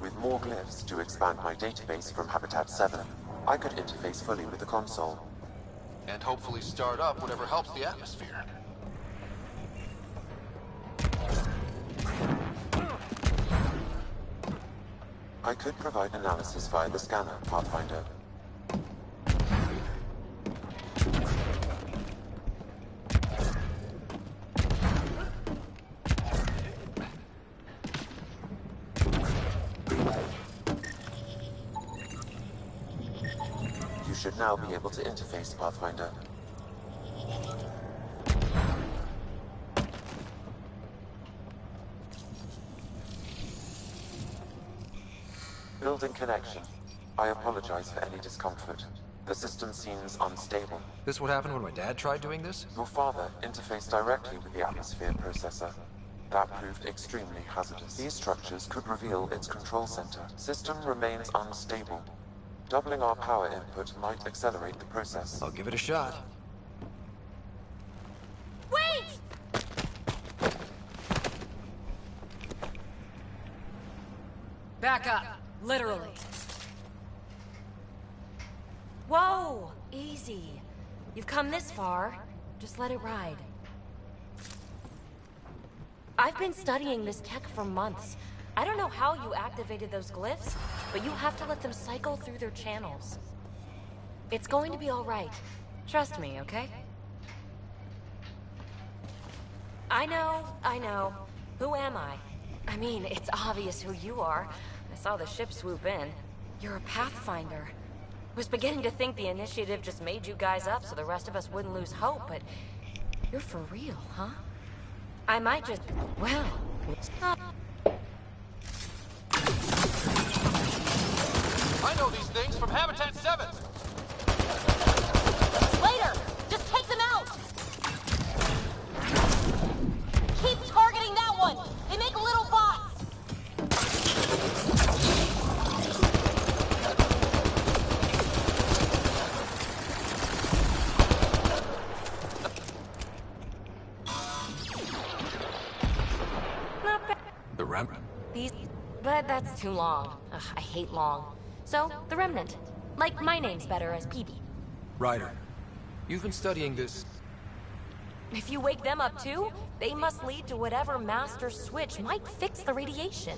With more glyphs to expand my database from Habitat 7, I could interface fully with the console. And hopefully start up whatever helps the atmosphere. I could provide analysis via the scanner, Pathfinder. You should now be able to interface, Pathfinder. Building connection. I apologize for any discomfort. The system seems unstable. This what happened when my dad tried doing this? Your father interfaced directly with the atmosphere processor. That proved extremely hazardous. These structures could reveal its control center. System remains unstable. Doubling our power input might accelerate the process. I'll give it a shot. Wait! Back up. Literally. Whoa! Easy. You've come this far. Just let it ride. I've been studying this tech for months. I don't know how you activated those glyphs, but you have to let them cycle through their channels. It's going to be all right. Trust me, okay? I know. Who am I? I mean, it's obvious who you are. I saw the ship swoop in. You're a Pathfinder. I was beginning to think the initiative just made you guys up so the rest of us wouldn't lose hope, but you're for real, huh? I might just... well... I know these things from Habitat 7! Later! Just take them out! Keep targeting that one! They make little bots! Not bad. The ramp? These... but that's too long. Ugh, I hate long. So, the Remnant. Like, my name's better as PB. Ryder, you've been studying this... If you wake them up too, they must lead to whatever master switch might fix the radiation.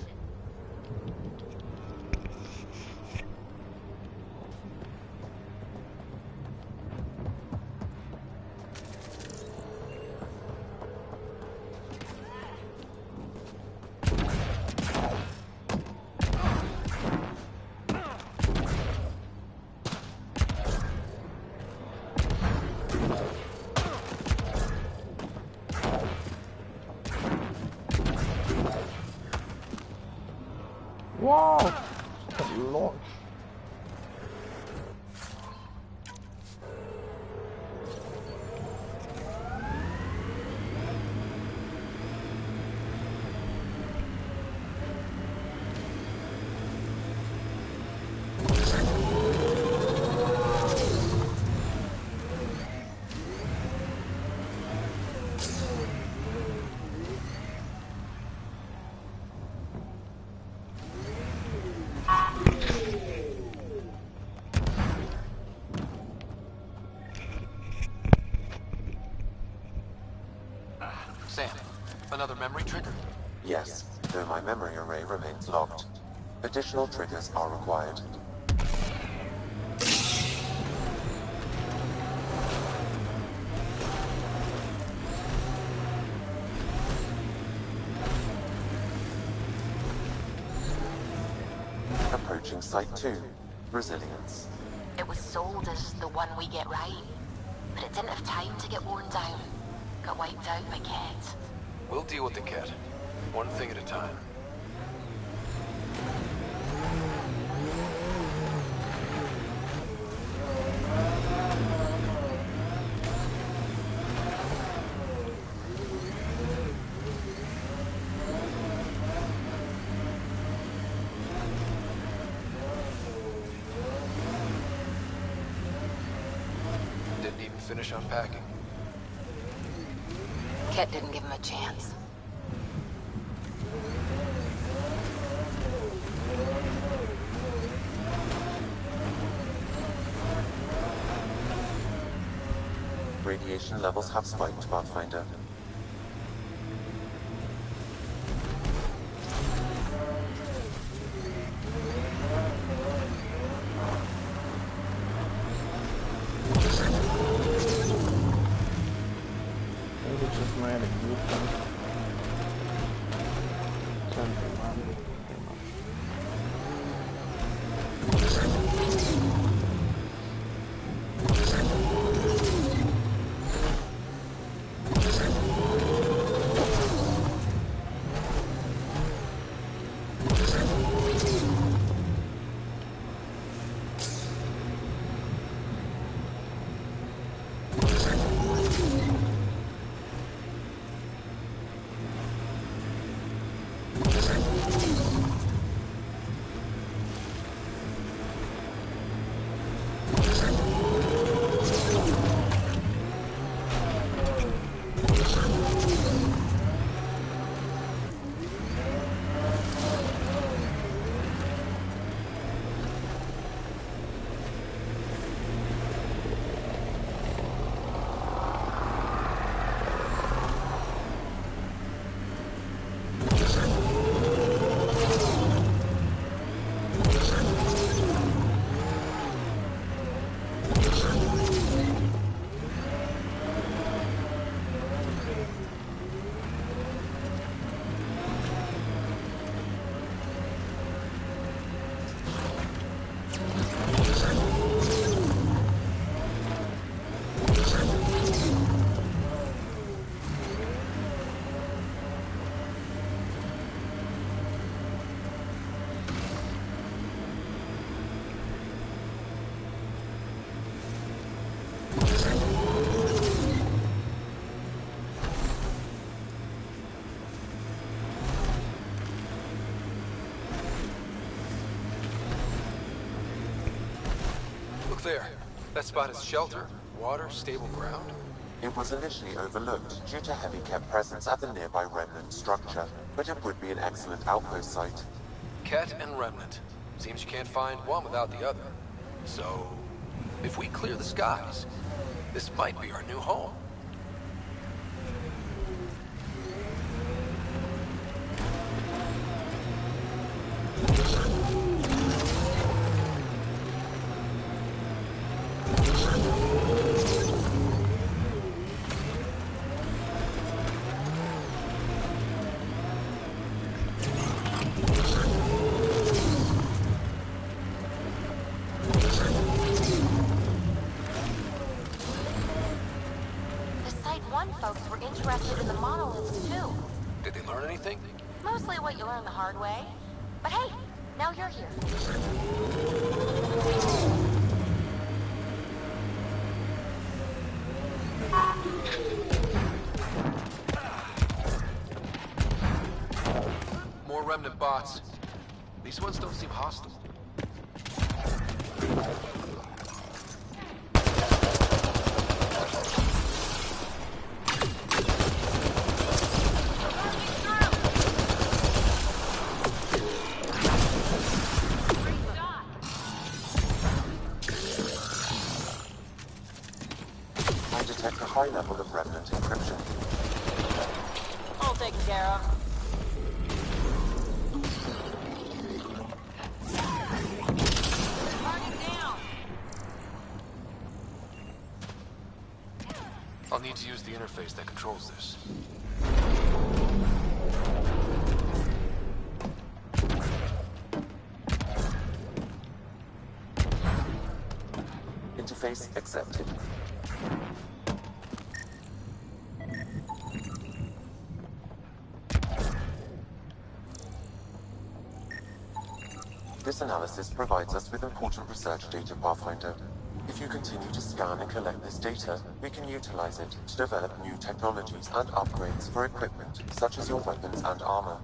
Wow! Lord. Sam, another memory trigger? Yes, though my memory array remains locked. Additional triggers are required. Approaching Site 2. Resilience. It was sold as the one we get right, but it didn't have time to get worn down. Got wiped out by Ket. We'll deal with the cat. One thing at a time. Didn't even finish unpacking. Ket didn't give him a chance. radiation levels have spiked, Pathfinder. There. That spot is shelter, water, stable ground. It was initially overlooked due to heavy kept presence at the nearby remnant structure, but it would be an excellent outpost site. Ket and remnant. Seems you can't find one without the other. So, if we clear the skies, this might be our new home. Interested in the monoliths, too. Did they learn anything? Mostly what you learn the hard way. But hey, now you're here. More remnant bots. These ones don't seem hostile. High level of remnant encryption. All taken care of. Target down. I'll need to use the interface that controls this. Interface accepted. This analysis provides us with important research data, Pathfinder. If you continue to scan and collect this data, we can utilize it to develop new technologies and upgrades for equipment, such as your weapons and armor.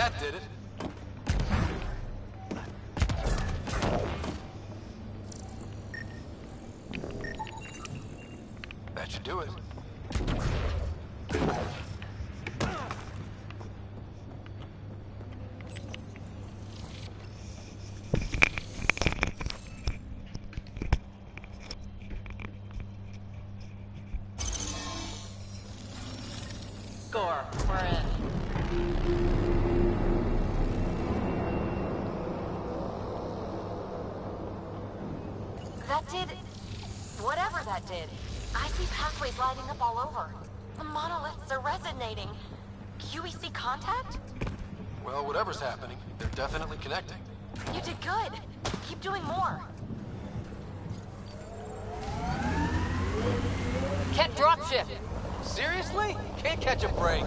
that did it. That should do it. Score. We're in. That did... whatever that did. I see pathways lighting up all over. The monoliths are resonating. QEC contact? Well, whatever's happening, they're definitely connecting. You did good. Keep doing more. Can't dropship. Seriously? Can't catch a break.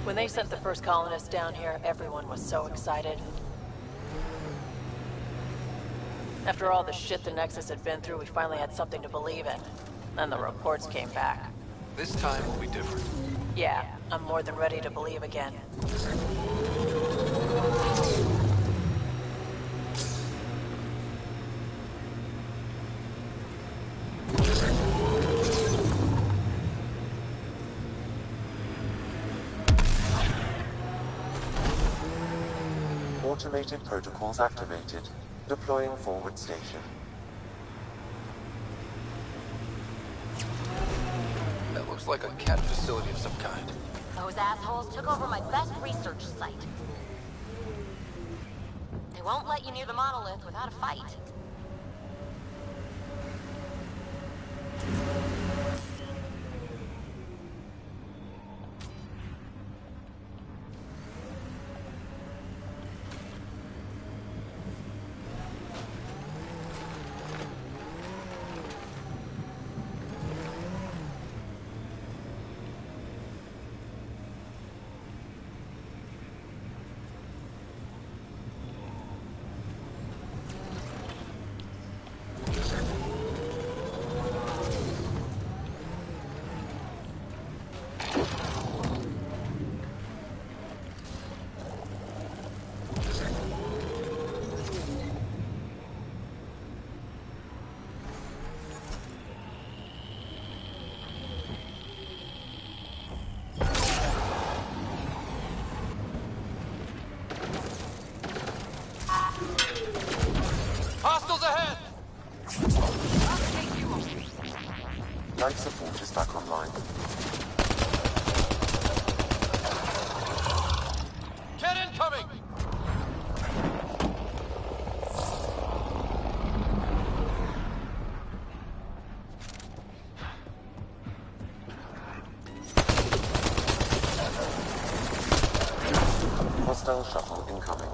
When they sent the first colonists down here, everyone was so excited. After all the shit the Nexus had been through, we finally had something to believe in. Then the reports came back. This time will be different. Yeah, I'm more than ready to believe again. Automated protocols activated. Deploying forward station. That looks like a cat facility of some kind. Those assholes took over my best research site. They won't let you near the monolith without a fight. Hostiles ahead! Life support is back online. Get incoming! Hostile shuttle incoming.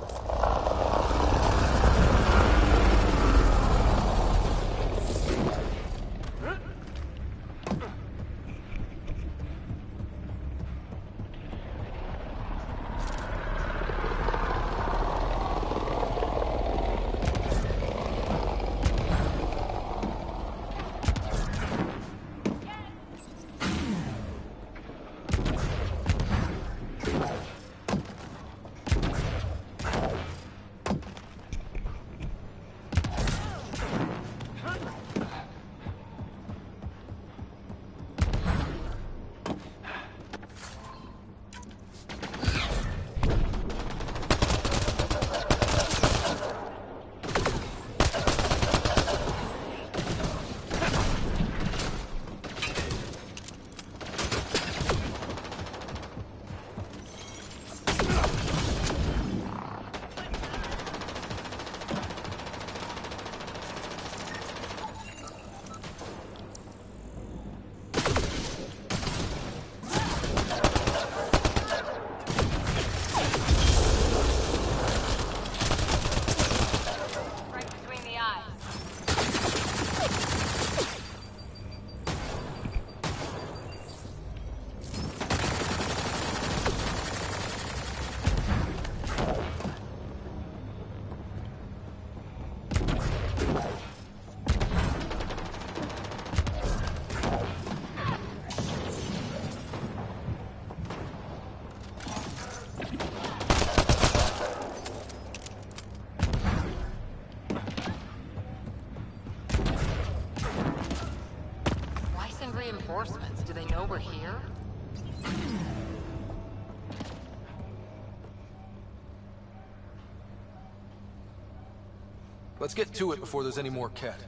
Let's get to it before there's any more cat.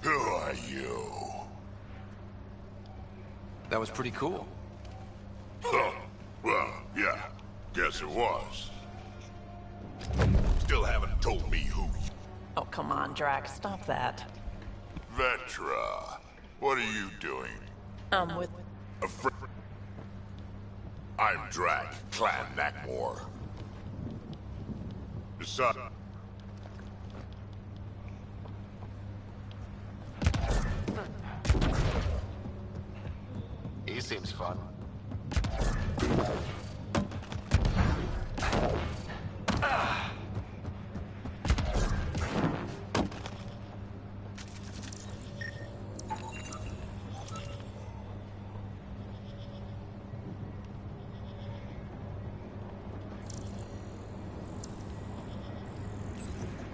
Who are you? That was pretty cool. Oh, well, yeah. Guess it was. Still haven't told me who. Oh, come on, Drax. Stop that. Vetra, what are you doing? I'm with... I'm Drac, Clan Nakmor. Besides... He seems fun.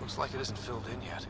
Looks like it isn't filled in yet.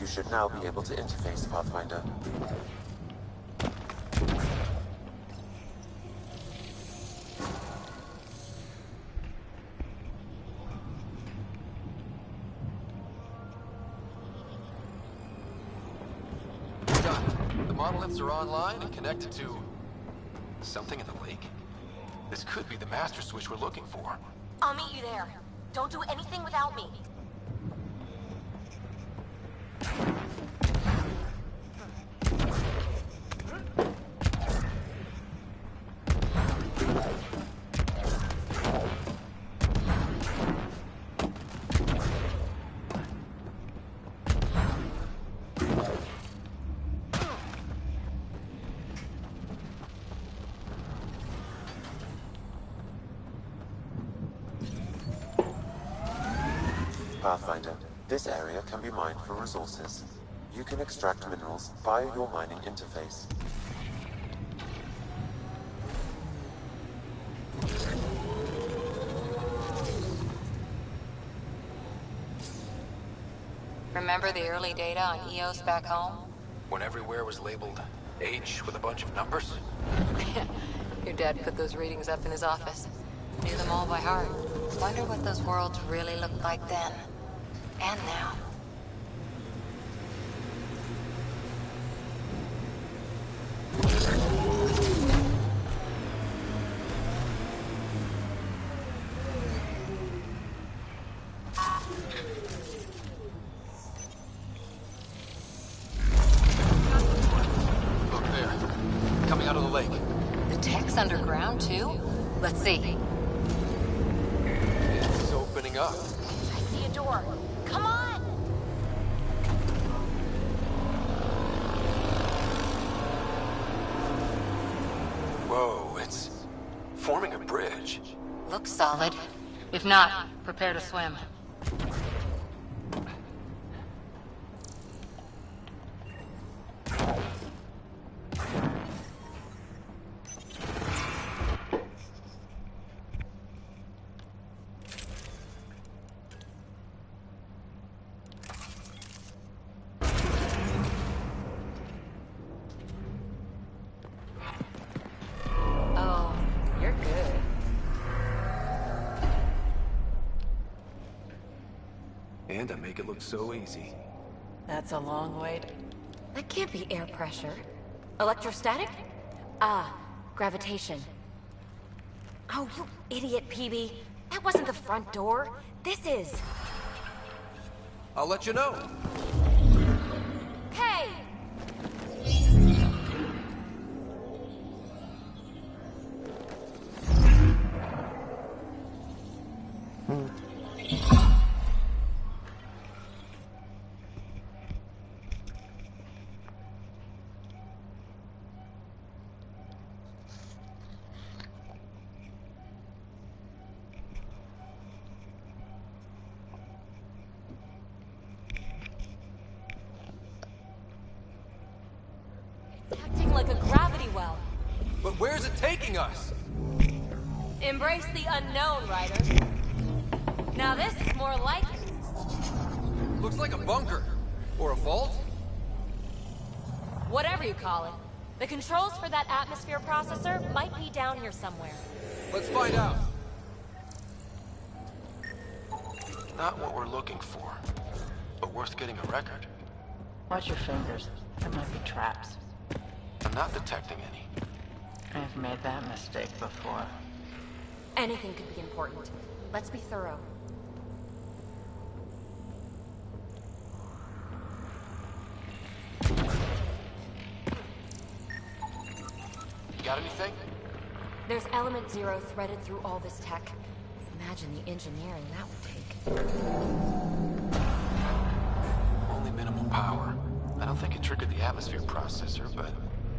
You should now be able to interface, Pathfinder. Done. The monoliths are online and connected to... something in the lake? This could be the master switch we're looking for. I'll meet you there. Don't do anything without me. Pathfinder, this area can be mined for resources. You can extract minerals via your mining interface. Remember the early data on EOS back home? When everywhere was labeled H with a bunch of numbers? Your dad put those readings up in his office. Knew them all by heart. Wonder what those worlds really looked like then. And now. Look there. Coming out of the lake. The tech's underground, too? Let's see. It's opening up. I see a door. Come on! Whoa, it's forming a bridge. Looks solid. If not, prepare to swim. Oh, you're good. And I make it look so easy. That's a long way to... That can't be air pressure. Electrostatic? Ah, gravitation. Oh, you idiot, PB. That wasn't the front door. This is. I'll let you know. Hey! Acting like a gravity well. But where's it taking us? Embrace the unknown, Ryder. Now this is more like it. Looks like a bunker. Or a vault? Whatever you call it. The controls for that atmosphere processor might be down here somewhere. Let's find out. Not what we're looking for, but worth getting a record. Watch your fingers. There might be traps. I'm not detecting any. I've made that mistake before. Anything could be important. Let's be thorough. Got anything? There's element 0 threaded through all this tech. Imagine the engineering that would take. Only minimal power. I don't think it triggered the atmosphere processor, but...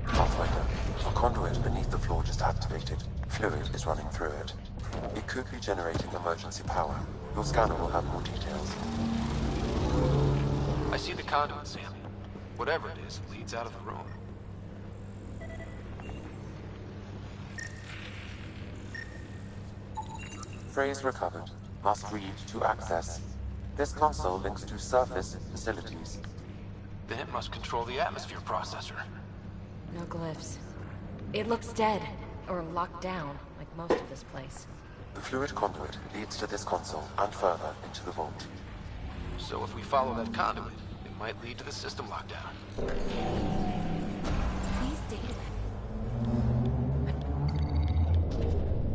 Pathfinder, a conduit beneath the floor just activated. Fluid is running through it. It could be generating emergency power. Your scanner will have more details. I see the conduit, Sam. Whatever it is, leads out of the room. Phrase recovered. Must read to access. This console links to surface facilities. Then it must control the atmosphere processor. No glyphs. It looks dead, or locked down, like most of this place. The fluid conduit leads to this console and further into the vault. So if we follow that conduit, it might lead to the system lockdown. These data...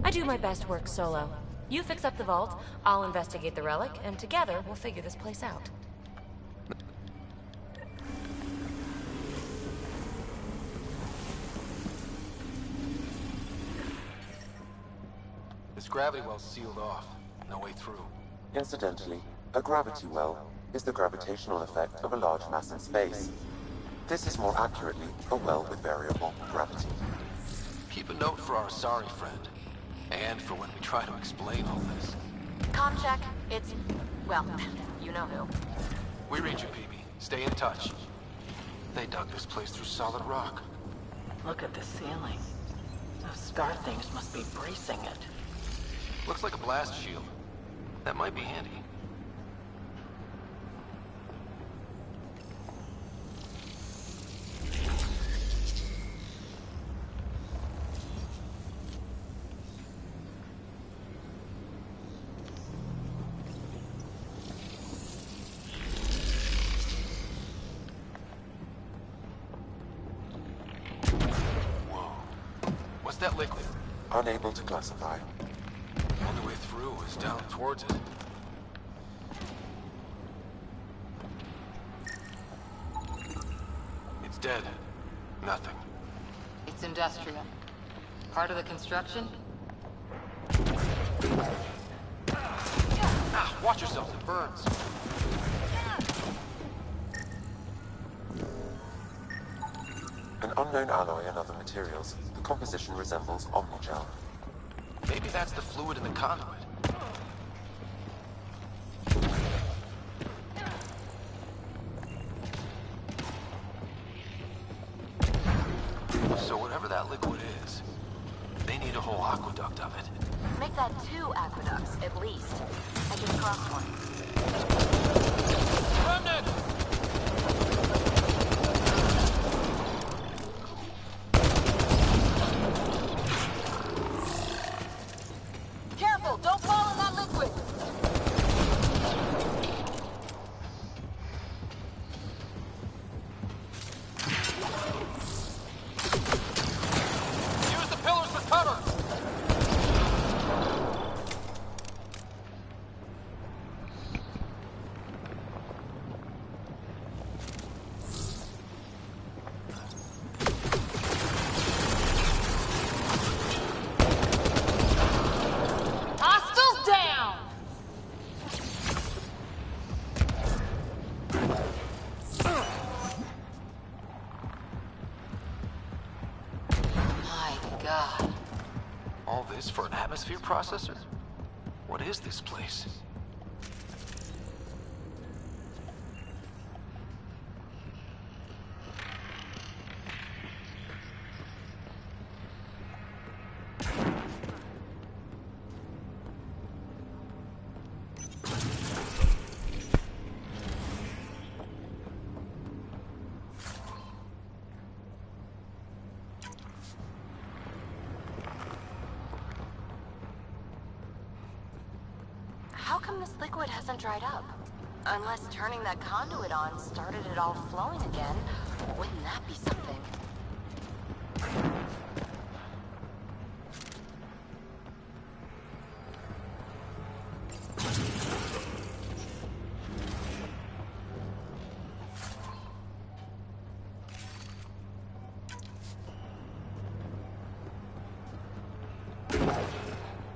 I do my best work solo. You fix up the vault, I'll investigate the relic, and together we'll figure this place out. This gravity well's sealed off. No way through. Incidentally, a gravity well is the gravitational effect of a large mass in space. This is more accurately a well with variable gravity. Keep a note for our sorry friend. And for when we try to explain all this. Comm check. It's... well, you know who. We read you, PB. Stay in touch. They dug this place through solid rock. Look at the ceiling. Those star things must be bracing it. Looks like a blast shield. That might be handy. That liquid? Unable to classify. Only way through is down towards it. It's dead. Nothing. It's industrial. Part of the construction? Ah, watch yourself, it burns. An unknown alloy and other materials. The composition resembles omnigel. Maybe that's the fluid in the conduit. So whatever that liquid is, they need a whole aqueduct of it. Make that 2 aqueducts, at least. I just crossed one. Remnant! Don't fall in that liquid! this for an atmosphere processor? What is this place? How come this liquid hasn't dried up? Unless turning that conduit on started it all flowing again. Wouldn't that be something?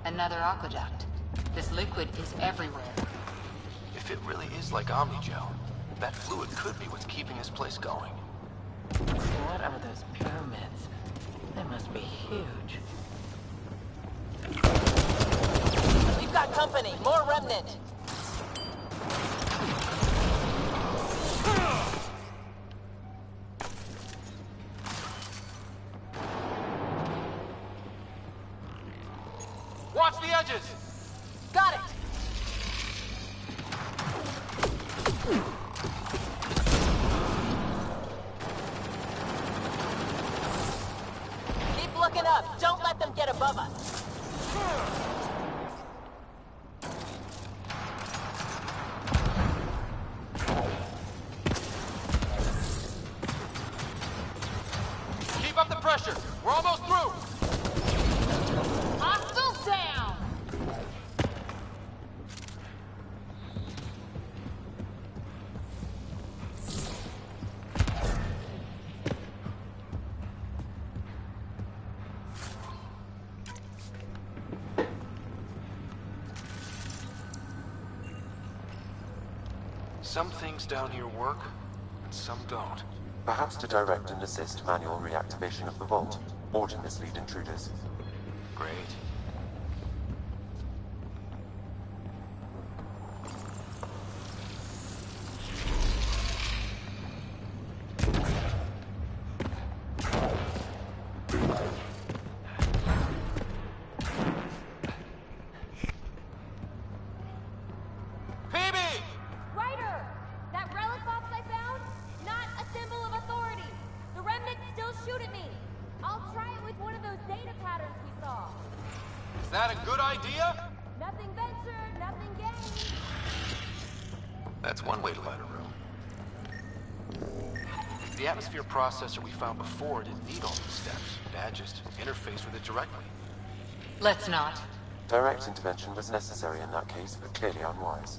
Another aqueduct. This liquid is everywhere. If it really is like Omnigel, that fluid could be what's keeping this place going. What are those pyramids? They must be huge. We've got company. More remnant. Watch the edges! Got it! Keep looking up. Don't let them get above us. Keep up the pressure! We're almost through! Hostiles down! Some things down here work, and some don't. Perhaps to direct and assist manual reactivation of the vault, or to mislead intruders. Great. Ryder! That relic box I found? Not a symbol of authority. The remnants still shoot at me. I'll try it with one of those data patterns we saw. Is that a good idea? Nothing ventured, nothing gained. That's one way to light a room. The atmosphere processor we found before didn't need all these steps. Dad just interfaced with it directly. Let's not. Direct intervention was necessary in that case, but clearly unwise.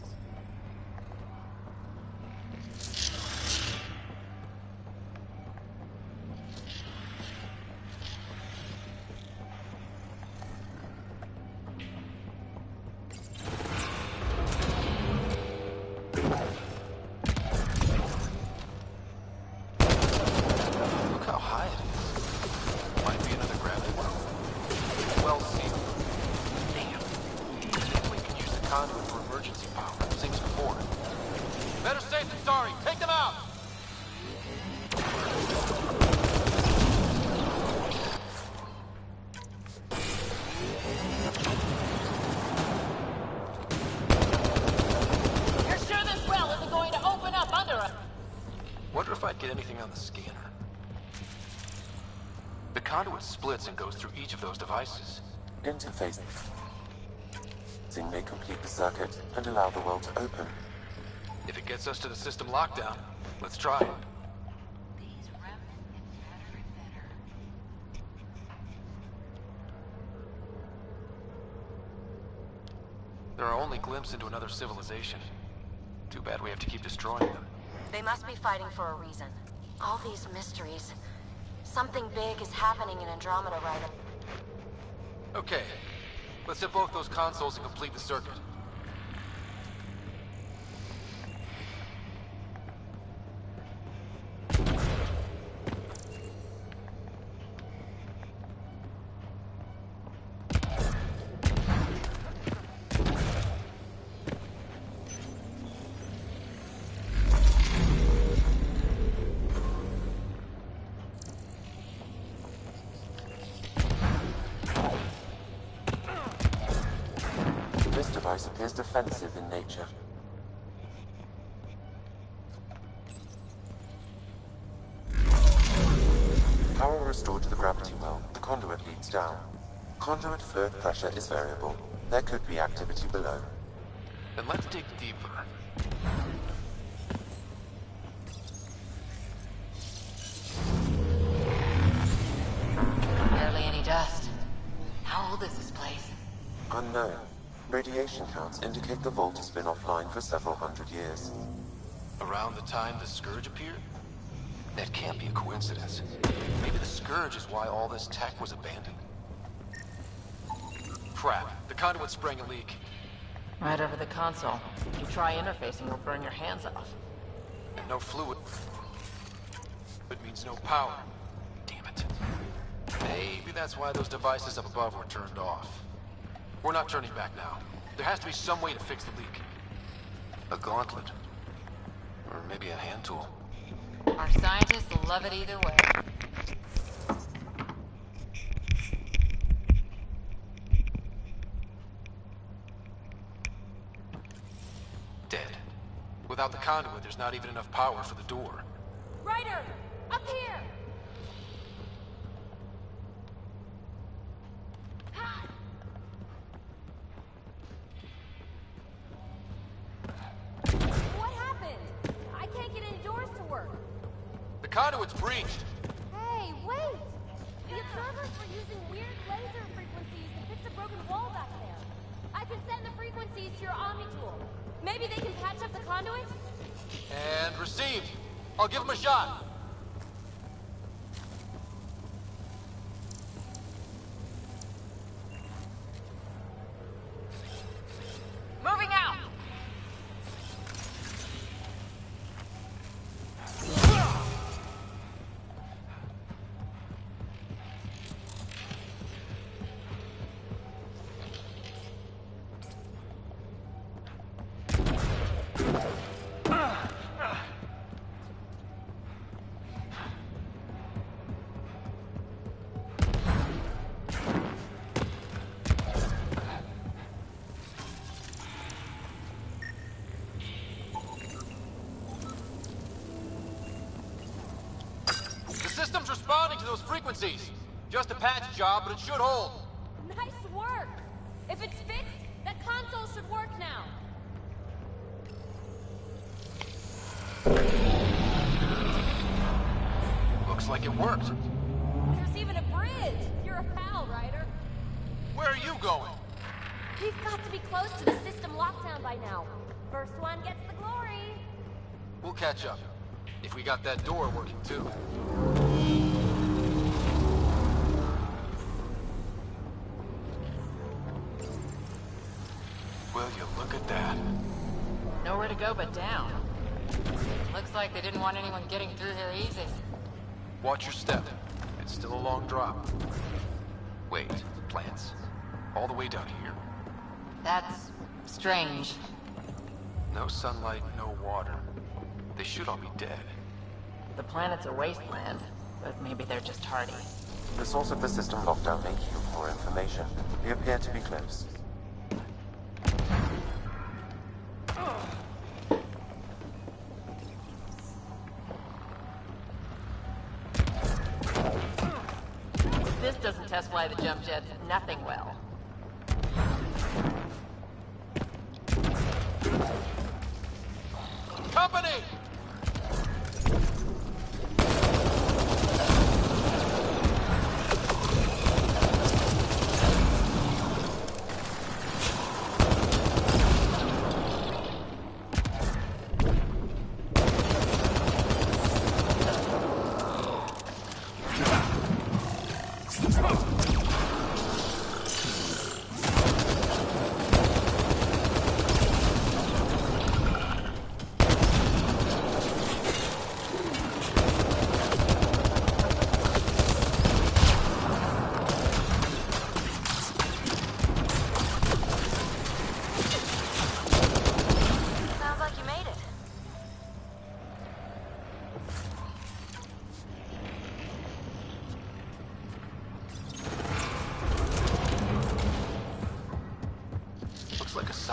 Look how high it is. Might be another gravity well. Well sealed. Damn. We can use the conduit for emergency power. Sinks before. Better safe than sorry. Take them out! You're sure this well isn't going to open up under us? Wonder if I'd get anything on the scanner. The conduit splits and goes through each of those devices. Interface may complete the circuit and allow the world to open. If it gets us to the system lockdown, let's try it. These remnants get better and better. There are only glimpses into another civilization. Too bad we have to keep destroying them. They must be fighting for a reason. All these mysteries. Something big is happening in Andromeda, Ryder. Okay, let's hit both those consoles and complete the circuit. is defensive in nature. Power restored to the gravity well. The conduit leads down. Conduit fluid pressure is variable. There could be activity below. Then let's dig deeper. Barely any dust. How old is this place? Unknown. Radiation counts indicate the vault has been offline for several hundred years. Around the time the Scourge appeared? That can't be a coincidence. Maybe the Scourge is why all this tech was abandoned. Crap, the conduit's spraying a leak. Right over the console. If you try interfacing, you'll burn your hands off. And no fluid. It means no power. Damn it. Maybe that's why those devices up above were turned off. We're not turning back now. There has to be some way to fix the leak. A gauntlet. Or maybe a hand tool. Our scientists will love it either way. Dead. Without the conduit, there's not even enough power for the door. Ryder! Up here! What happened? I can't get indoors to work. The conduit's breached! Hey, wait! The observers were using weird laser frequencies to fix a broken wall back there. I can send the frequencies to your Omni tool. Maybe they can patch up the conduit? And received! I'll give him a shot! Moving out! System's responding to those frequencies. Just a patch job, but it should hold. Nice work! If it's fixed, that console should work now. Looks like it worked. There's even a bridge. You're a pal, Ryder. Where are you going? We've got to be close to the system lockdown by now. First one gets the glory. We'll catch up. If we got that door working too. Will you look at that? Nowhere to go but down. Looks like they didn't want anyone getting through here easy. Watch your step. It's still a long drop. Wait, plants? All the way down here? That's strange. No sunlight, no water. They should all be dead. The planet's a wasteland, but maybe they're just hardy. The source of the system lockdown may yield more information. We appear to be close. This doesn't test fly the jump jets nothing well. Company!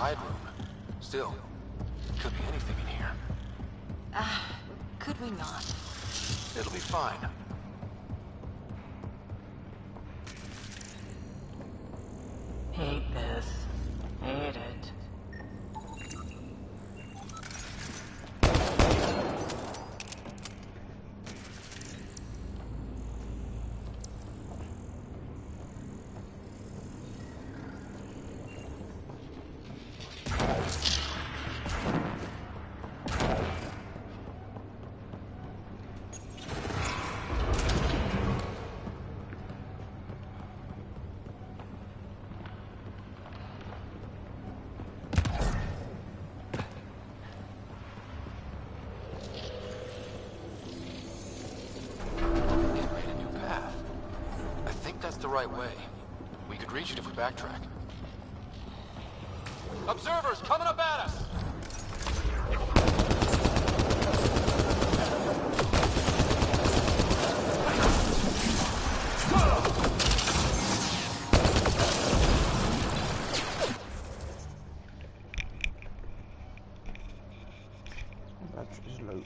side room. Still, could be anything in here. Could we not? It'll be fine. Hate this. Hate it. The right way. We could reach it if we backtrack. Observers coming up at us! That's just loot.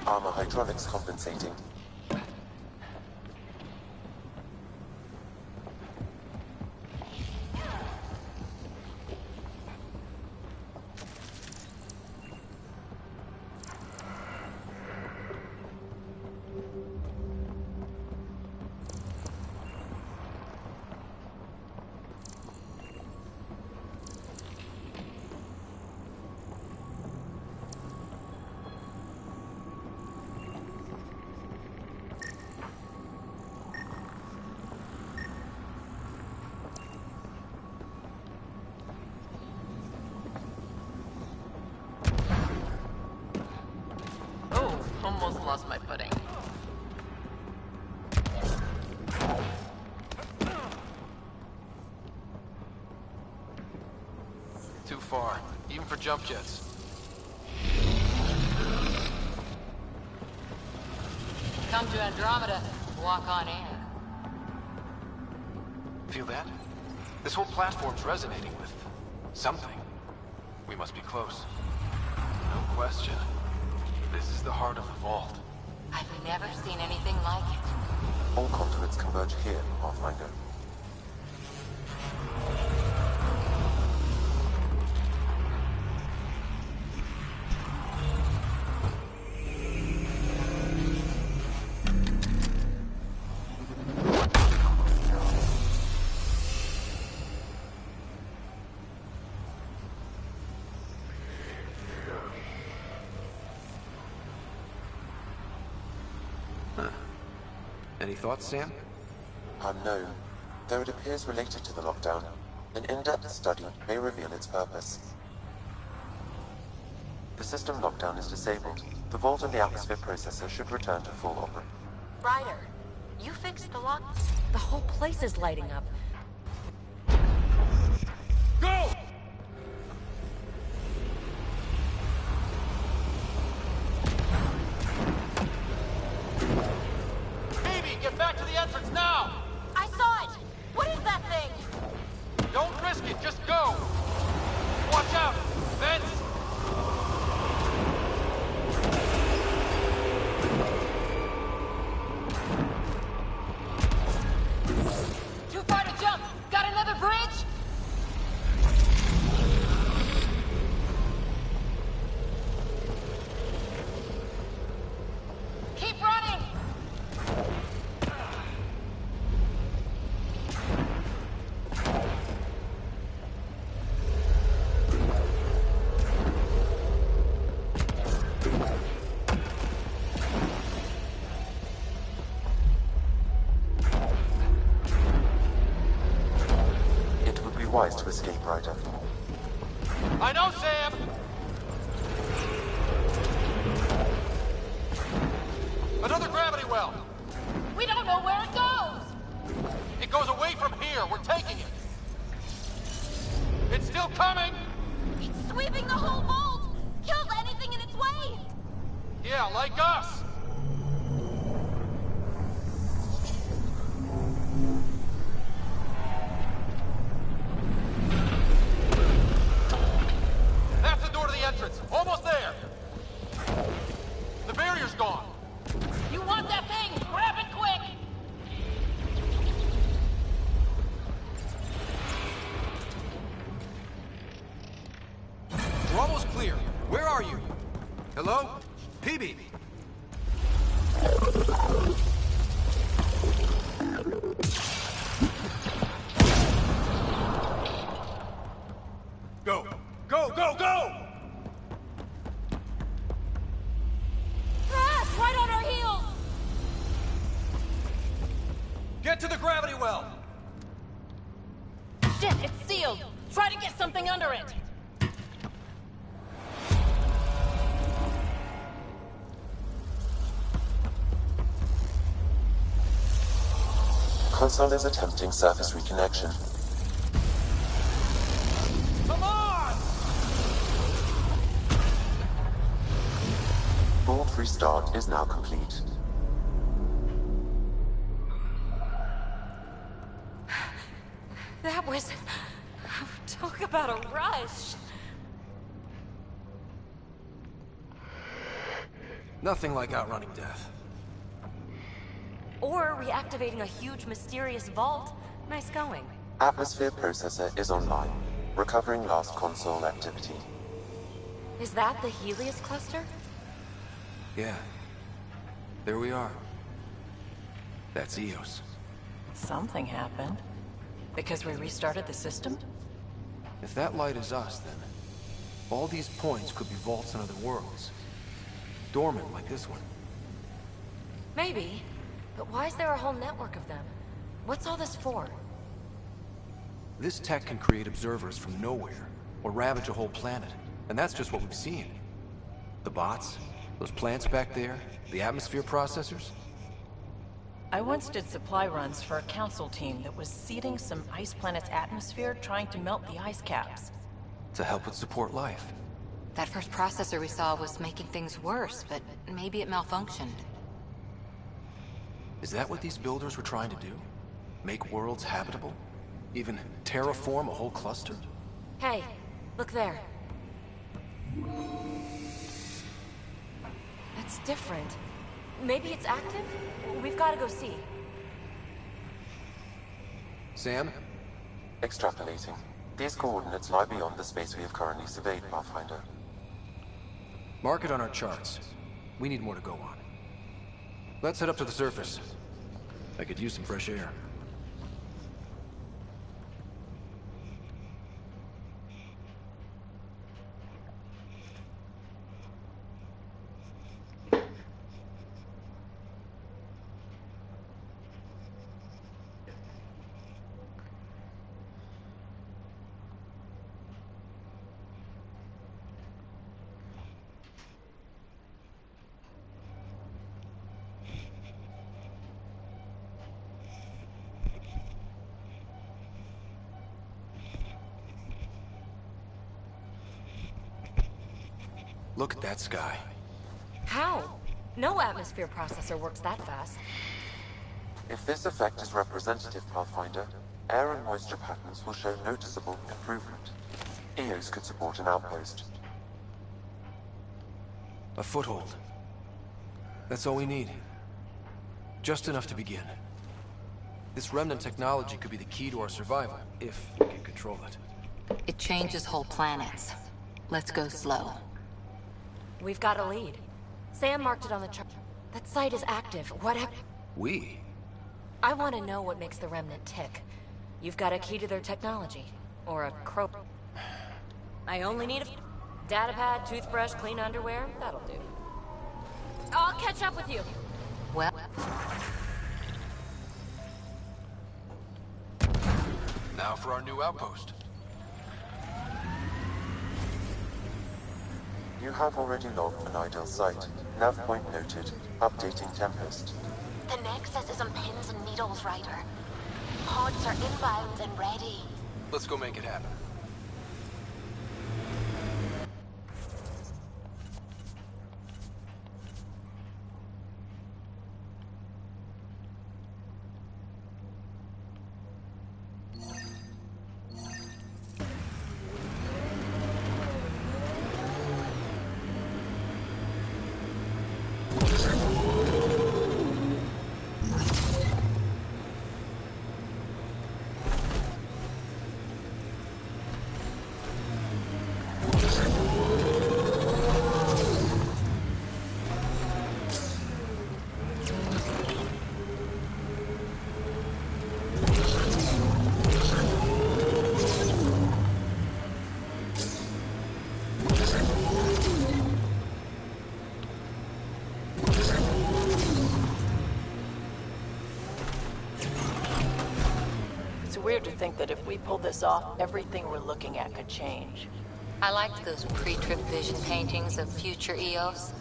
Armor hydraulics compensating. Almost lost my footing. Too far, even for jump jets. Come to Andromeda, walk on air. Feel that? This whole platform's resonating with something. We must be close. No question. This is the heart of the vault. I've never seen anything like it. All conduits converge here, Pathfinder. Any thoughts, Sam? Unknown. Though it appears related to the lockdown, an in-depth study may reveal its purpose. The system lockdown is disabled. The vault and the atmosphere processor should return to full operation. Ryder, you fixed the lock? The whole place is lighting up. Go! Get back to the entrance now! I saw it! What is that thing? Don't risk it, just go! Watch out! Vents! Too far to jump! Got another bridge? Keep running! Wise to escape, Ryder. I know, Sam! Another gravity well! We don't know where it goes! It goes away from here! We're taking it! It's still coming! It's sweeping the whole vault! Kills anything in its way! Yeah, like us! That's the door to the entrance. Almost there! The barrier's gone. You want that thing? Grab it quick! We're almost clear. Where are you? Hello? PB? Go! Go, go, go! Ah, right on our heels! Get to the gravity well! Shit, it's sealed! Try to get something under it! Console is attempting surface reconnection. Come on! Board restart is now complete. That was... Talk about a rush. Nothing like outrunning death. Or reactivating a huge mysterious vault. Nice going. Atmosphere processor is online, recovering last console activity. Is that the Helios cluster? Yeah. There we are. That's Eos. Something happened. Because we restarted the system? If that light is us, then all these points could be vaults in other worlds. Dormant like this one. Maybe. But why is there a whole network of them? What's all this for? This tech can create observers from nowhere, or ravage a whole planet. And that's just what we've seen. The bots, those plants back there, the atmosphere processors. I once did supply runs for a council team that was seeding some ice planet's atmosphere, trying to melt the ice caps. To help it support life. That first processor we saw was making things worse, but maybe it malfunctioned. Is that what these builders were trying to do? Make worlds habitable? Even terraform a whole cluster? Hey, look there. That's different. Maybe it's active? We've got to go see. Sam? Extrapolating. These coordinates lie beyond the space we have currently surveyed, Pathfinder. Mark it on our charts. We need more to go on. Let's head up to the surface. I could use some fresh air. Look at that sky. How? No atmosphere processor works that fast. If this effect is representative, Pathfinder, air and moisture patterns will show noticeable improvement. Eos could support an outpost. A foothold. That's all we need. Just enough to begin. This remnant technology could be the key to our survival, if we can control it. It changes whole planets. Let's go slow. We've got a lead. Sam marked it on the chart. That site is active. What happened? We? I want to know what makes the Remnant tick. You've got a key to their technology. Or a crow... I only need a... datapad, toothbrush, clean underwear. That'll do. I'll catch up with you. Well... Now for our new outpost. You have already logged an ideal site. Nav point noted. Updating Tempest. The Nexus is on pins and needles, Ryder. Pods are inbound and ready. Let's go make it happen. weird to think that if we pulled this off, everything we're looking at could change. I liked those pre-trip vision paintings of future Eos.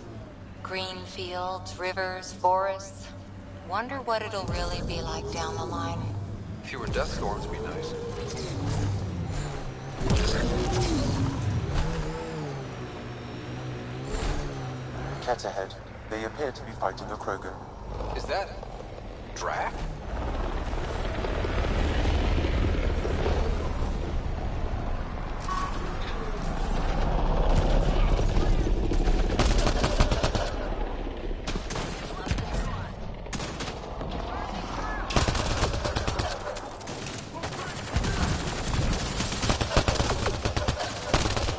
Green fields, rivers, forests. Wonder what it'll really be like down the line. Fewer death storms would be nice. Cat ahead. They appear to be fighting a Krogan. Is that... Drac?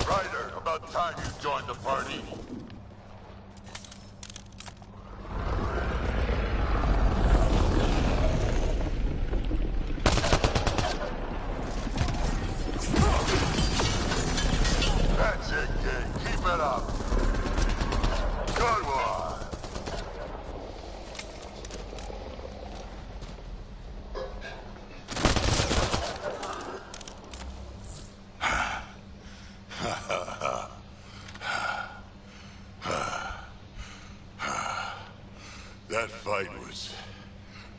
Ryder, about time you joined the party. That's it, kid. Keep it up. Good one. That fight was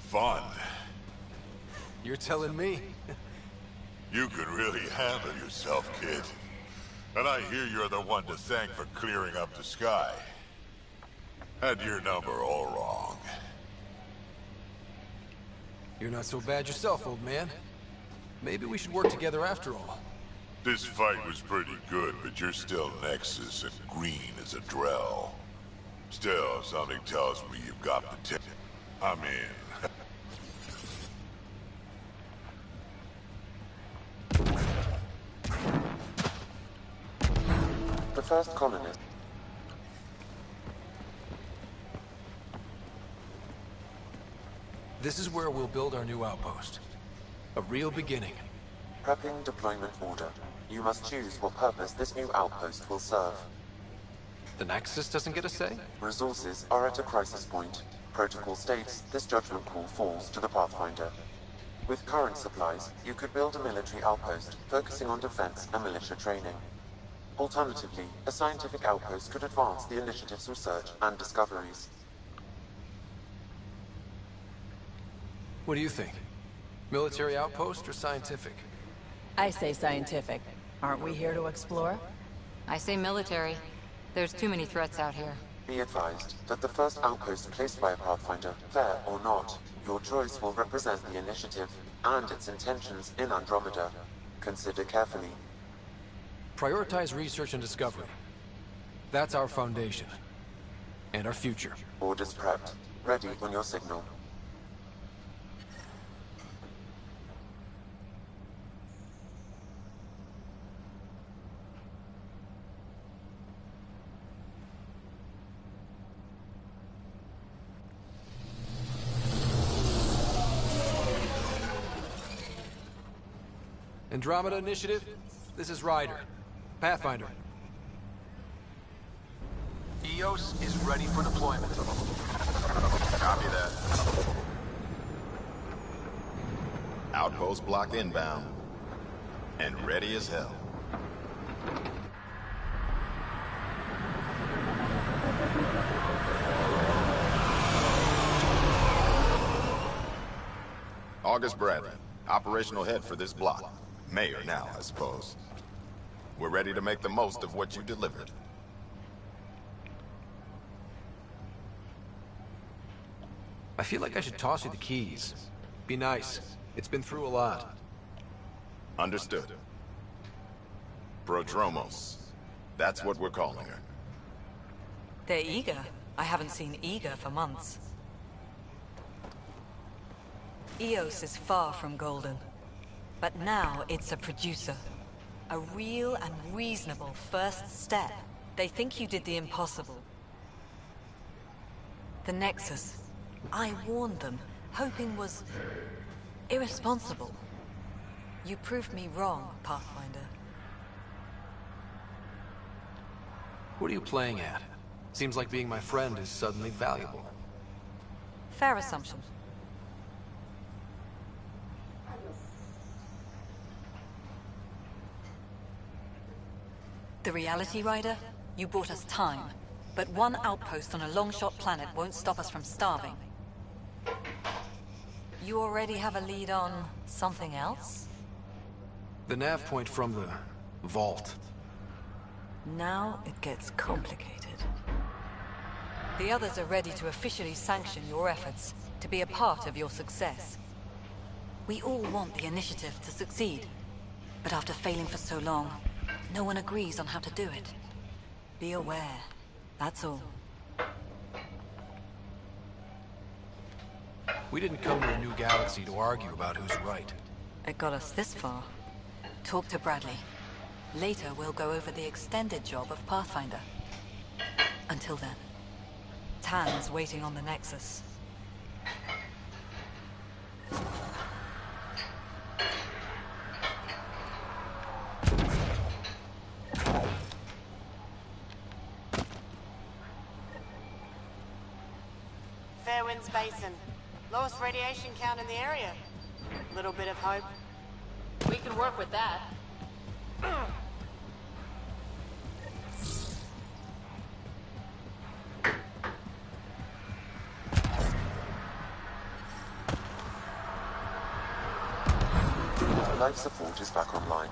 fun. You're telling me? You could really handle yourself, kid. And I hear you're the one to thank for clearing up the sky. Had your number all wrong. You're not so bad yourself, old man. Maybe we should work together after all. This fight was pretty good, but you're still Nexus and green as a Drell. Still, something tells me you've got the tip. I'm in. The first colonist. This is where we'll build our new outpost. A real beginning. Prepping deployment order. You must choose what purpose this new outpost will serve. The Nexus doesn't get a say? Resources are at a crisis point. Protocol states this judgment call falls to the Pathfinder. With current supplies, you could build a military outpost, focusing on defense and militia training. Alternatively, a scientific outpost could advance the initiative's research and discoveries. What do you think? Military outpost or scientific? I say scientific. Aren't we here to explore? I say military. There's too many threats out here. Be advised that the first outpost placed by a Pathfinder, fair or not, your choice will represent the initiative and its intentions in Andromeda. Consider carefully. Prioritize research and discovery. That's our foundation. And our future. Orders prepped. Ready on your signal. Andromeda Initiative, this is Ryder. Pathfinder. EOS is ready for deployment. Copy that. Outpost block inbound. And ready as hell. August Bradley, operational head for this block. Mayor now, I suppose. We're ready to make the most of what you delivered. I feel like I should toss you the keys. Be nice. It's been through a lot. Understood. Prodromos. That's what we're calling her. They're eager. I haven't seen eager for months. Eos is far from golden. But now it's a producer. A real and reasonable first step. They think you did the impossible. The Nexus. I warned them, hoping was irresponsible. You proved me wrong, Pathfinder. What are you playing at? Seems like being my friend is suddenly valuable. Fair assumption. The Reality Rider? You brought us time. But one outpost on a long-shot planet won't stop us from starving. You already have a lead on something else? The nav point from the vault. Now it gets complicated. The others are ready to officially sanction your efforts, to be a part of your success. We all want the initiative to succeed, but after failing for so long, no one agrees on how to do it. Be aware, that's all. We didn't come to a new galaxy to argue about who's right. It got us this far. Talk to Bradley. Later, we'll go over the extended job of Pathfinder. Until then, Tan's waiting on the Nexus. Fairwinds Basin. Lowest radiation count in the area. Little bit of hope. We can work with that. Life support is back online.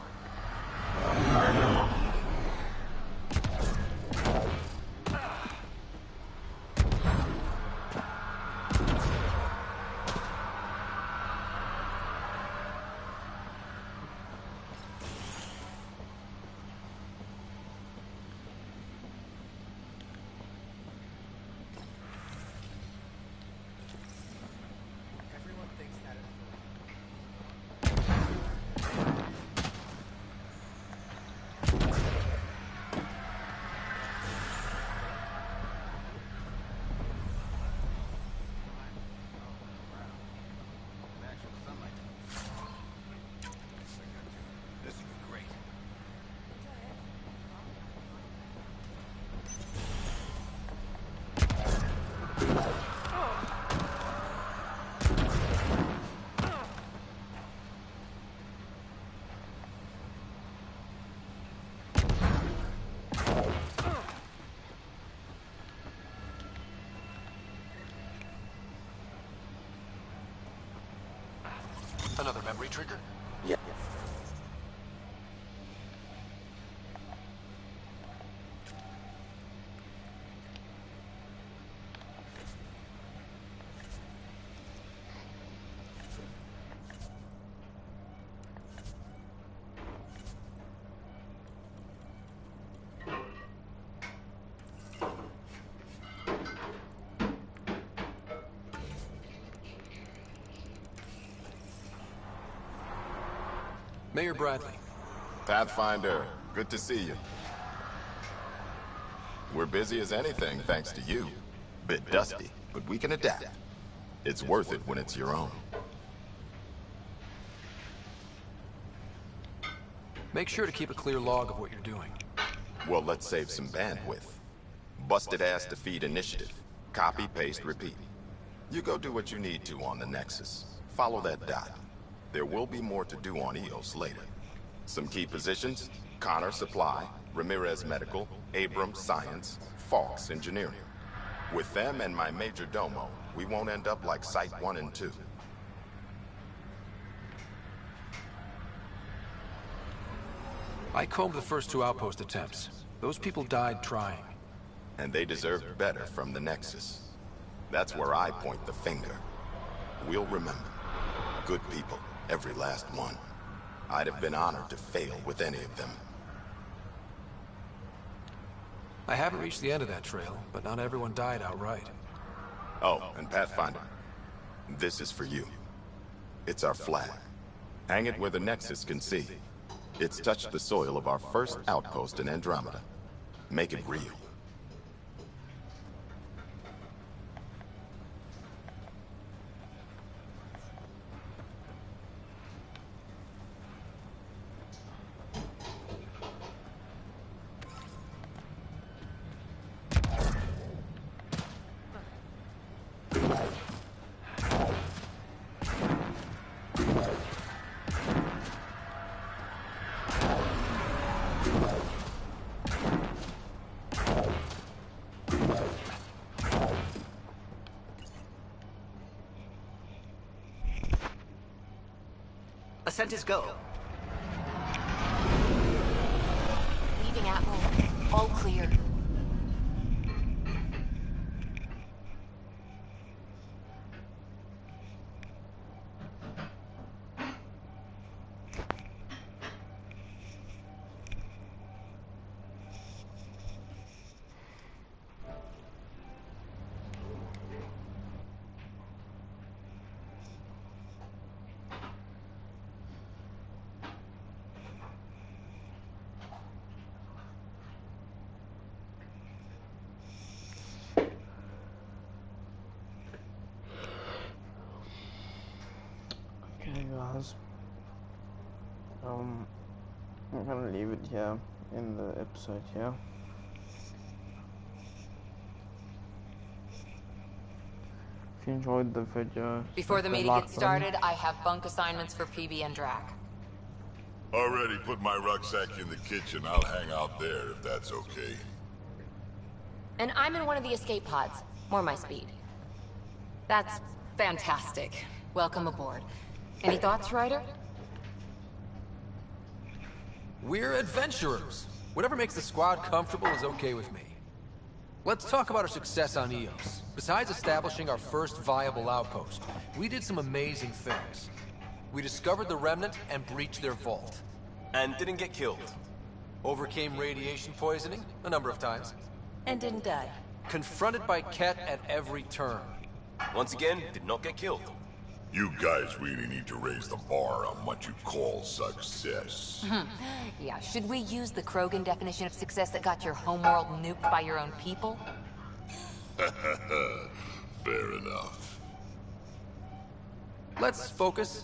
Another memory trigger? Yeah. Mayor Bradley. Pathfinder, good to see you. We're busy as anything, thanks to you. Bit dusty, but we can adapt. It's worth it when it's your own. Make sure to keep a clear log of what you're doing. Well, let's save some bandwidth. Busted ass to feed initiative. Copy, paste, repeat. You go do what you need to on the Nexus. Follow that dot. There will be more to do on EOS later. Some key positions: Connor Supply, Ramirez Medical, Abrams Science, Falks Engineering. With them and my major domo, we won't end up like Site 1 and 2. I combed the first 2 outpost attempts. Those people died trying. And they deserved better from the Nexus. That's where I point the finger. We'll remember. Good people. Every last one. I'd have been honored to fail with any of them. I haven't reached the end of that trail, but not everyone died outright. Oh, and Pathfinder, this is for you. It's our flag. Hang it where the Nexus can see. It's touched the soil of our first outpost in Andromeda. Make it real. Descent is go. Leaving Atmo. All clear. Okay guys, I'm gonna leave it here in the episode here. If you enjoyed the video, Before the smash meeting like gets button. started, I have bunk assignments for PB and Drac. Already put my rucksack in the kitchen. I'll hang out there if that's okay. And I'm in one of the escape pods. More my speed. That's fantastic. Welcome aboard. Any thoughts, Ryder? We're adventurers. Whatever makes the squad comfortable is okay with me. Let's talk about our success on Eos. Besides establishing our first viable outpost, we did some amazing things. We discovered the Remnant and breached their vault. And didn't get killed. Overcame radiation poisoning a number of times. And didn't die. Confronted by Ket at every turn. Once again, did not get killed. You guys really need to raise the bar on what you call success. Yeah, should we use the Krogan definition of success that got your homeworld nuked by your own people? Fair enough. Let's focus.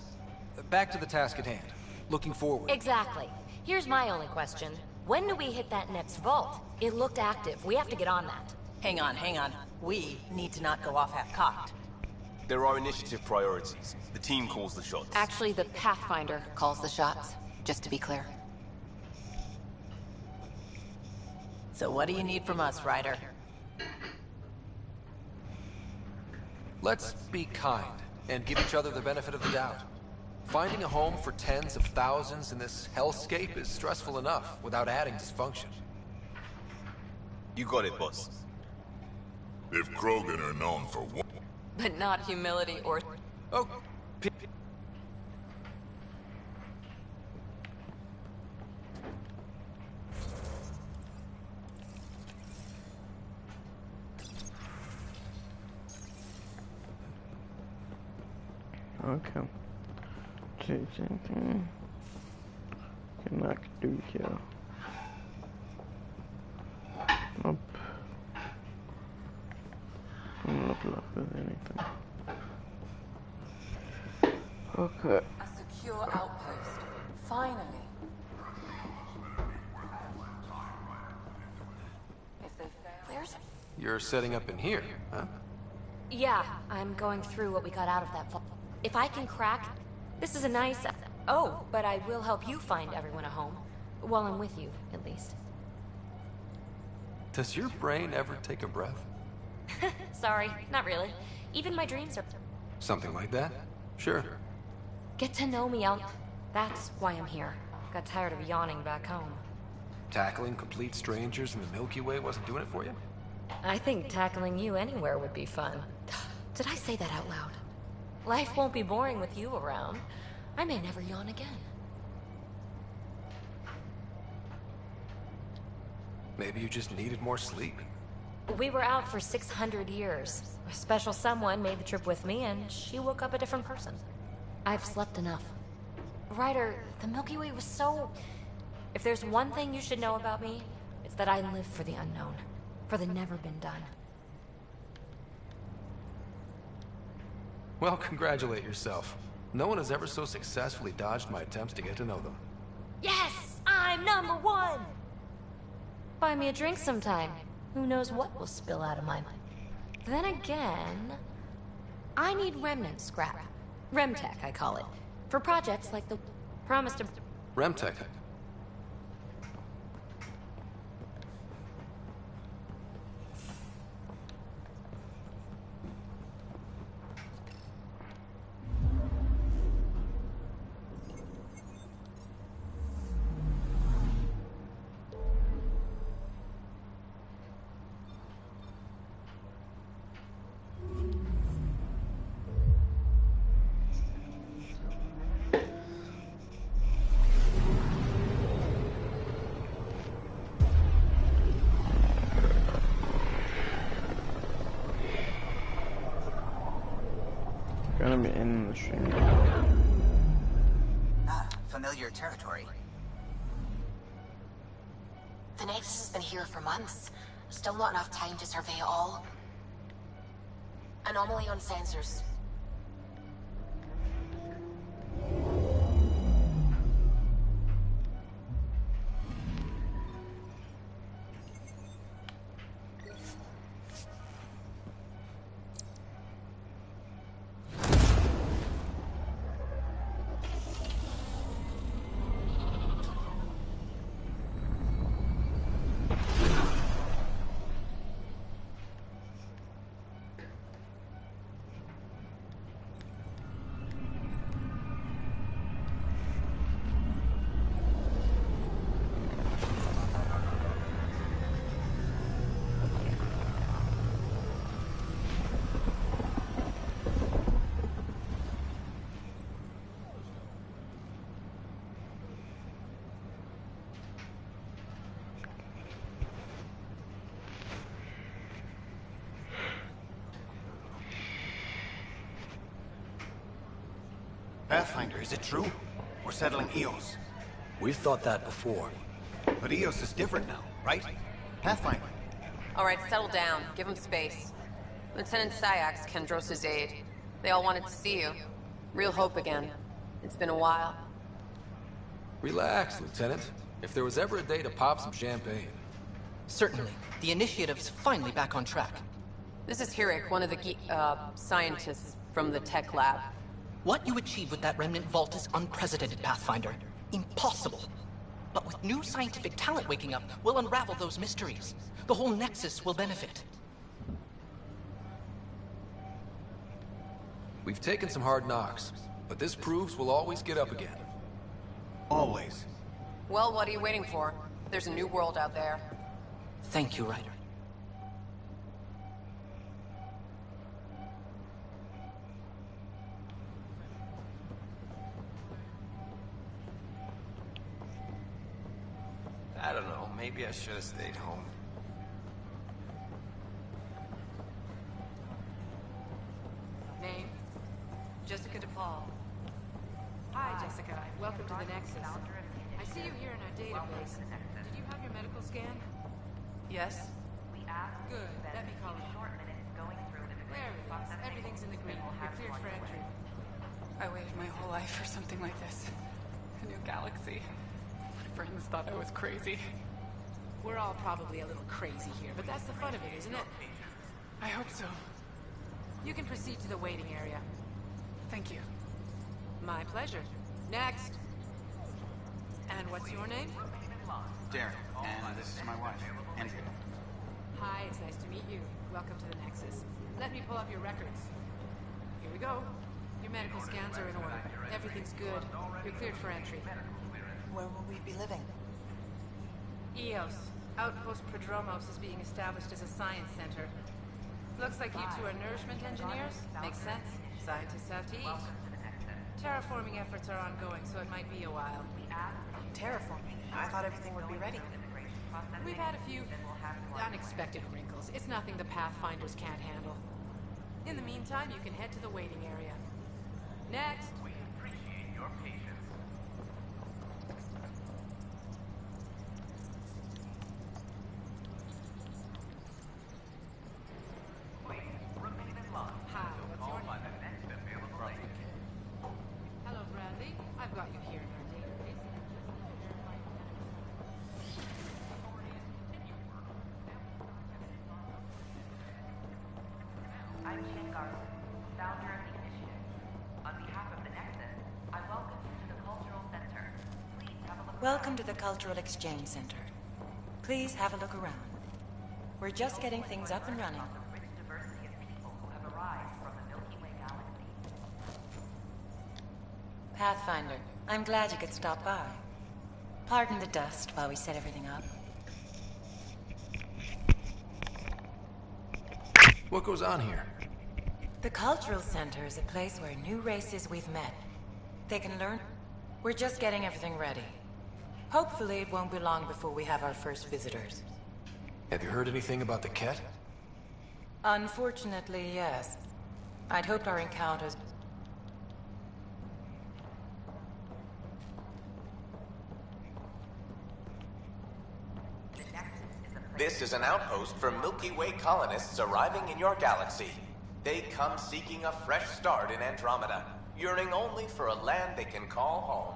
Back to the task at hand. Looking forward. Exactly. Here's my only question. When do we hit that next vault? It looked active. We have to get on that. Hang on, hang on. We need to not go off half-cocked. There are initiative priorities. The team calls the shots. Actually, the Pathfinder calls the shots, just to be clear. So what do you need from us, Ryder? Let's be kind and give each other the benefit of the doubt. Finding a home for tens of thousands in this hellscape is stressful enough without adding dysfunction. You got it, boss. If Krogan are known for one... But not humility or... Oh, Okay. See something can I do here? Nope. Don't look like there's anything. Okay. A secure outpost. Finally. If they fail... you're setting up in here, huh? Yeah, I'm going through what we got out of that vault. If I can crack... This is a nice... Oh, but I will help you find everyone a home. While I'm with you, at least. Does your brain ever take a breath? Sorry, not really. Even my dreams are... Something like that? Sure. Get to know me, That's why I'm here. Got tired of yawning back home. Tackling complete strangers in the Milky Way wasn't doing it for you? I think tackling you anywhere would be fun. Did I say that out loud? Life won't be boring with you around. I may never yawn again. Maybe you just needed more sleep. We were out for 600 years. A special someone made the trip with me, and she woke up a different person. I've slept enough. Ryder, the Milky Way was so... If there's one thing you should know about me, it's that I live for the unknown. For the never been done. Well, congratulate yourself. No one has ever so successfully dodged my attempts to get to know them. Yes! I'm #1! Buy me a drink sometime. Who knows what will spill out of my mind. Then again... I need remnant scrap. Remtech, I call it. For projects like the... Promise to... Remtech. gonna be in the stream. Ah, familiar territory. The Nexus has been here for months. Still not enough time to survey it all. Anomaly on sensors. Pathfinder, is it true? We're settling Eos. We've thought that before. But Eos is different now, right? Pathfinder. All right, settle down. Give him space. Lieutenant Syak's Kendros' aide. They all wanted to see you. Real hope again. It's been a while. Relax, Lieutenant. If there was ever a day to pop some champagne. Certainly. The initiative's finally back on track. This is Hirik, one of the scientists from the tech lab. What you achieved with that remnant vault is unprecedented, Pathfinder. Impossible. But with new scientific talent waking up, we'll unravel those mysteries. The whole Nexus will benefit. We've taken some hard knocks, but this proves we'll always get up again. Always. Well, what are you waiting for? There's a new world out there. Thank you, Ryder. I don't know, maybe I should have stayed home. Name? Jessica DePaul. Hi, Jessica. Welcome to the Nexus. I see you here in our database. Did you have your medical scan? Yes. Good. Let me call it. There it is. Everything's in the green. You're cleared for entry. I waited my whole life for something like this. A new galaxy. My friends thought I was crazy. We're all probably a little crazy here, but that's the fun of it, isn't it? I hope so. You can proceed to the waiting area. Thank you. My pleasure. Next. And what's your name? Darren, and this is my wife, Andrea. Hi, it's nice to meet you. Welcome to the Nexus. Let me pull up your records. Here we go. Your medical scans are in order. Everything's good. You're cleared for entry. Where will we be living? Eos. Outpost Prodromos is being established as a science center. Looks like you two are nourishment engineers. Makes sense. Scientists have to eat. Terraforming efforts are ongoing, so it might be a while. Terraforming? I thought everything would be ready. We've had a few unexpected wrinkles. It's nothing the Pathfinders can't handle. In the meantime, you can head to the waiting area. Next! We appreciate your patience. Please remain in line. Hi, what's your name? Hello, Bradley. I've got you here in our database. I'm Jane Garland, founder of the initiative. On behalf of the Nexus, I welcome you to the Cultural Center. Please have a look. Welcome to the Cultural Exchange Center. Please have a look around. We're just getting things up and running. The rich diversity of people who have arrived from the Milky Way galaxy. Pathfinder, I'm glad you could stop by. Pardon the dust while we set everything up. What goes on here? The Cultural Center is a place where new races we've met. They can learn. We're just getting everything ready. Hopefully it won't be long before we have our first visitors. Have you heard anything about the Ket? Unfortunately, yes. I'd hoped our encounters... This is an outpost for Milky Way colonists arriving in your galaxy. They come seeking a fresh start in Andromeda, yearning only for a land they can call home.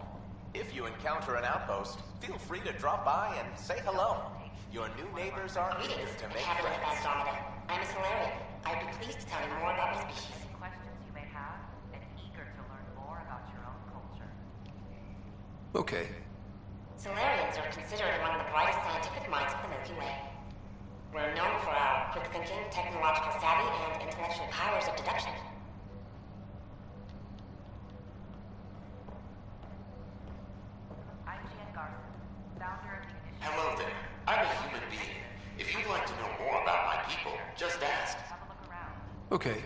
If you encounter an outpost, feel free to drop by and say hello. Your new neighbors are eager to make friends. Andromeda. I'm a Solarian. I'd be pleased to tell you more about my species. Any questions you may have, and eager to learn more about your own culture. Okay. Solarians are considered among the brightest scientific minds of the Milky Way. We're known for our quick thinking, technological savvy, and intellectual powers of deduction. Hello there. I'm a human being. If you'd like to know more about my people, just ask. Okay.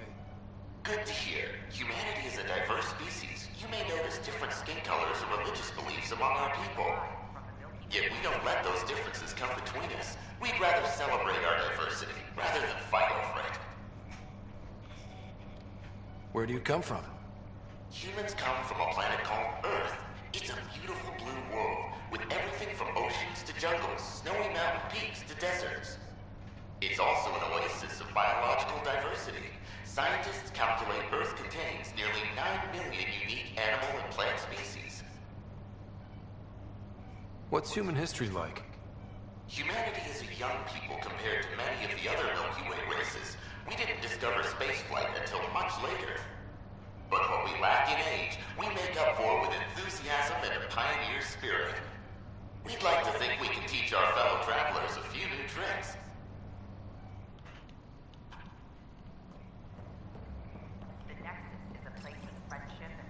Good to hear. Humanity is a diverse species. You may notice different skin colors or religious beliefs among our people. Yet we don't let those differences come between us. We'd rather celebrate our diversity, rather than fight over it. Where do you come from? Humans come from a planet called Earth. It's a beautiful blue world, with everything from oceans to jungles, snowy mountain peaks to deserts. It's also an oasis of biological diversity. Scientists calculate Earth contains nearly 9 million unique animal and plant species. What's human history like? Humanity is a young people compared to many of the other Milky Way races. We didn't discover spaceflight until much later. But what we lack in age, we make up for with enthusiasm and a pioneer spirit. We'd like to think we can teach our fellow travelers a few new tricks.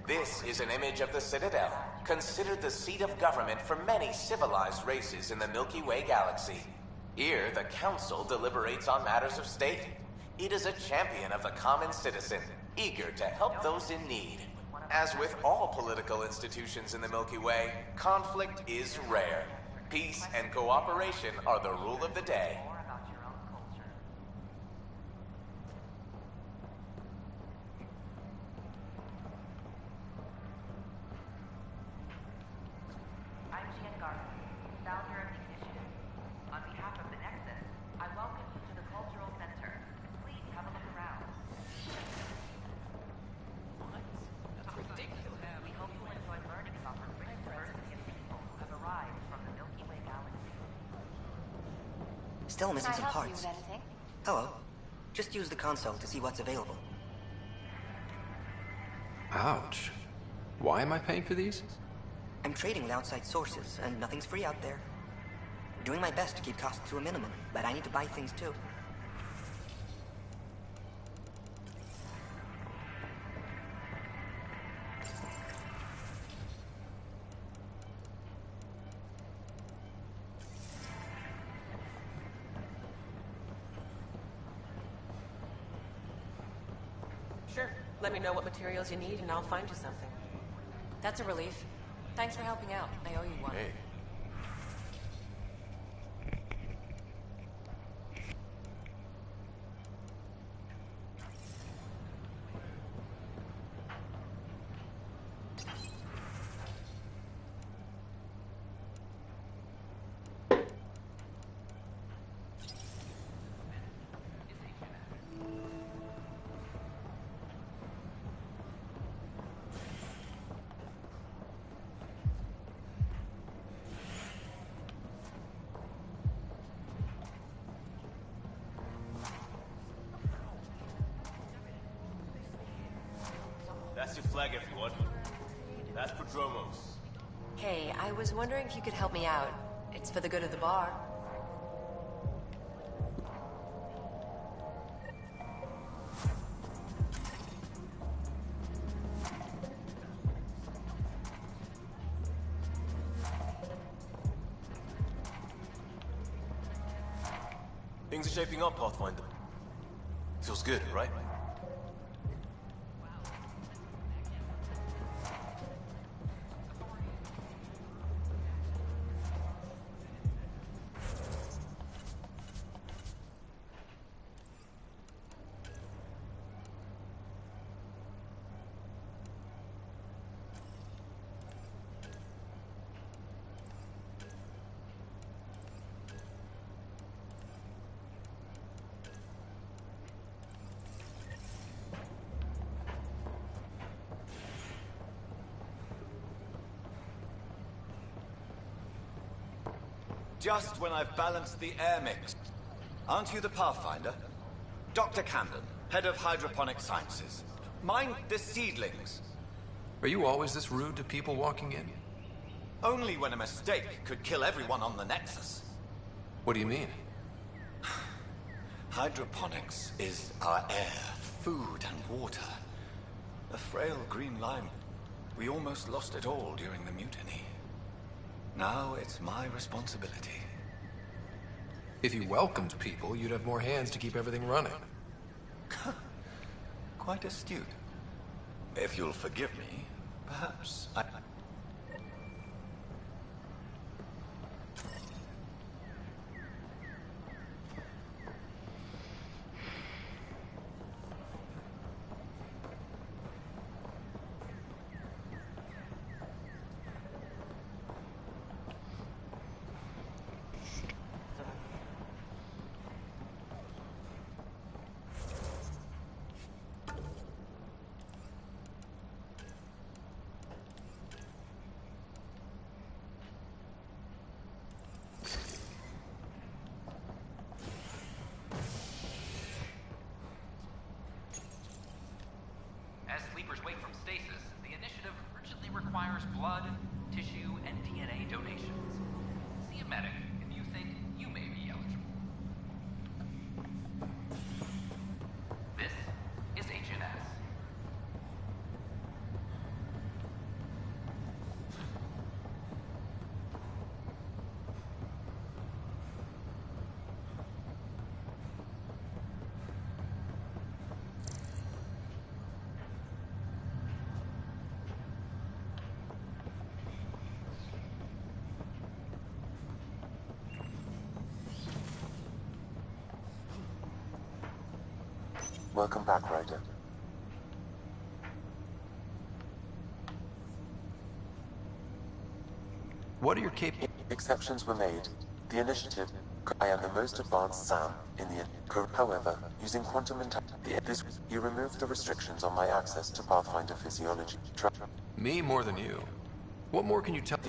This is an image of the Citadel, considered the seat of government for many civilized races in the Milky Way galaxy. Here, the Council deliberates on matters of state. It is a champion of the common citizen, eager to help those in need. As with all political institutions in the Milky Way, conflict is rare. Peace and cooperation are the rule of the day. Still missing Can I some help you parts. with anything? Hello. Just use the console to see what's available. Ouch. Why am I paying for these? I'm trading with outside sources, and nothing's free out there. Doing my best to keep costs to a minimum, but I need to buy things too. Sure. Let me know what materials you need and I'll find you something. That's a relief. Thanks for helping out. I owe you one. Hey. That's your flag, everyone. That's Prodromos. Hey, I was wondering if you could help me out. It's for the good of the bar. Things are shaping up, Pathfinder. Feels good, right? Just when I've balanced the air mix. Aren't you the Pathfinder? Dr. Camden, head of hydroponic sciences. Mind the seedlings. Are you always this rude to people walking in? Only when a mistake could kill everyone on the Nexus. What do you mean? Hydroponics is our air, food, and water. A frail green line. We almost lost it all during the mutiny. Now it's my responsibility. If you welcomed people, you'd have more hands to keep everything running. Quite astute. If you'll forgive me, perhaps I... As sleepers wake from stasis, the initiative urgently requires blood, tissue, and DNA donations. See a medic if you think you may be eligible. This is HNS. Welcome back, Ryder. What are your capabilities? Exceptions were made. The initiative. I am the most advanced SAM in the... However, using quantum this, you removed the restrictions on my access to Pathfinder physiology. Me more than you. What more can you tell?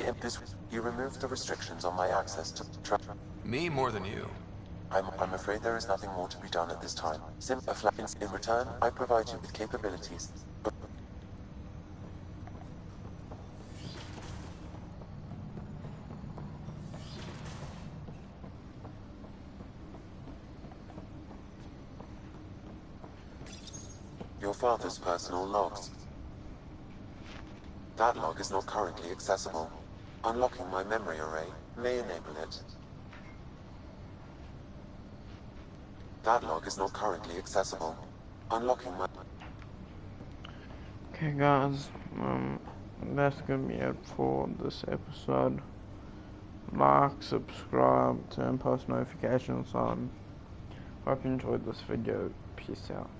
You removed the restrictions on my access to... Me more than you. I'm afraid there is nothing more to be done at this time. In return, I provide you with capabilities. Your father's personal logs. That log is not currently accessible. Unlocking my memory array may enable it. That log is not currently accessible. Unlocking my... Okay guys, that's gonna be it for this episode. Like, subscribe, turn post notifications on. Hope you enjoyed this video. Peace out.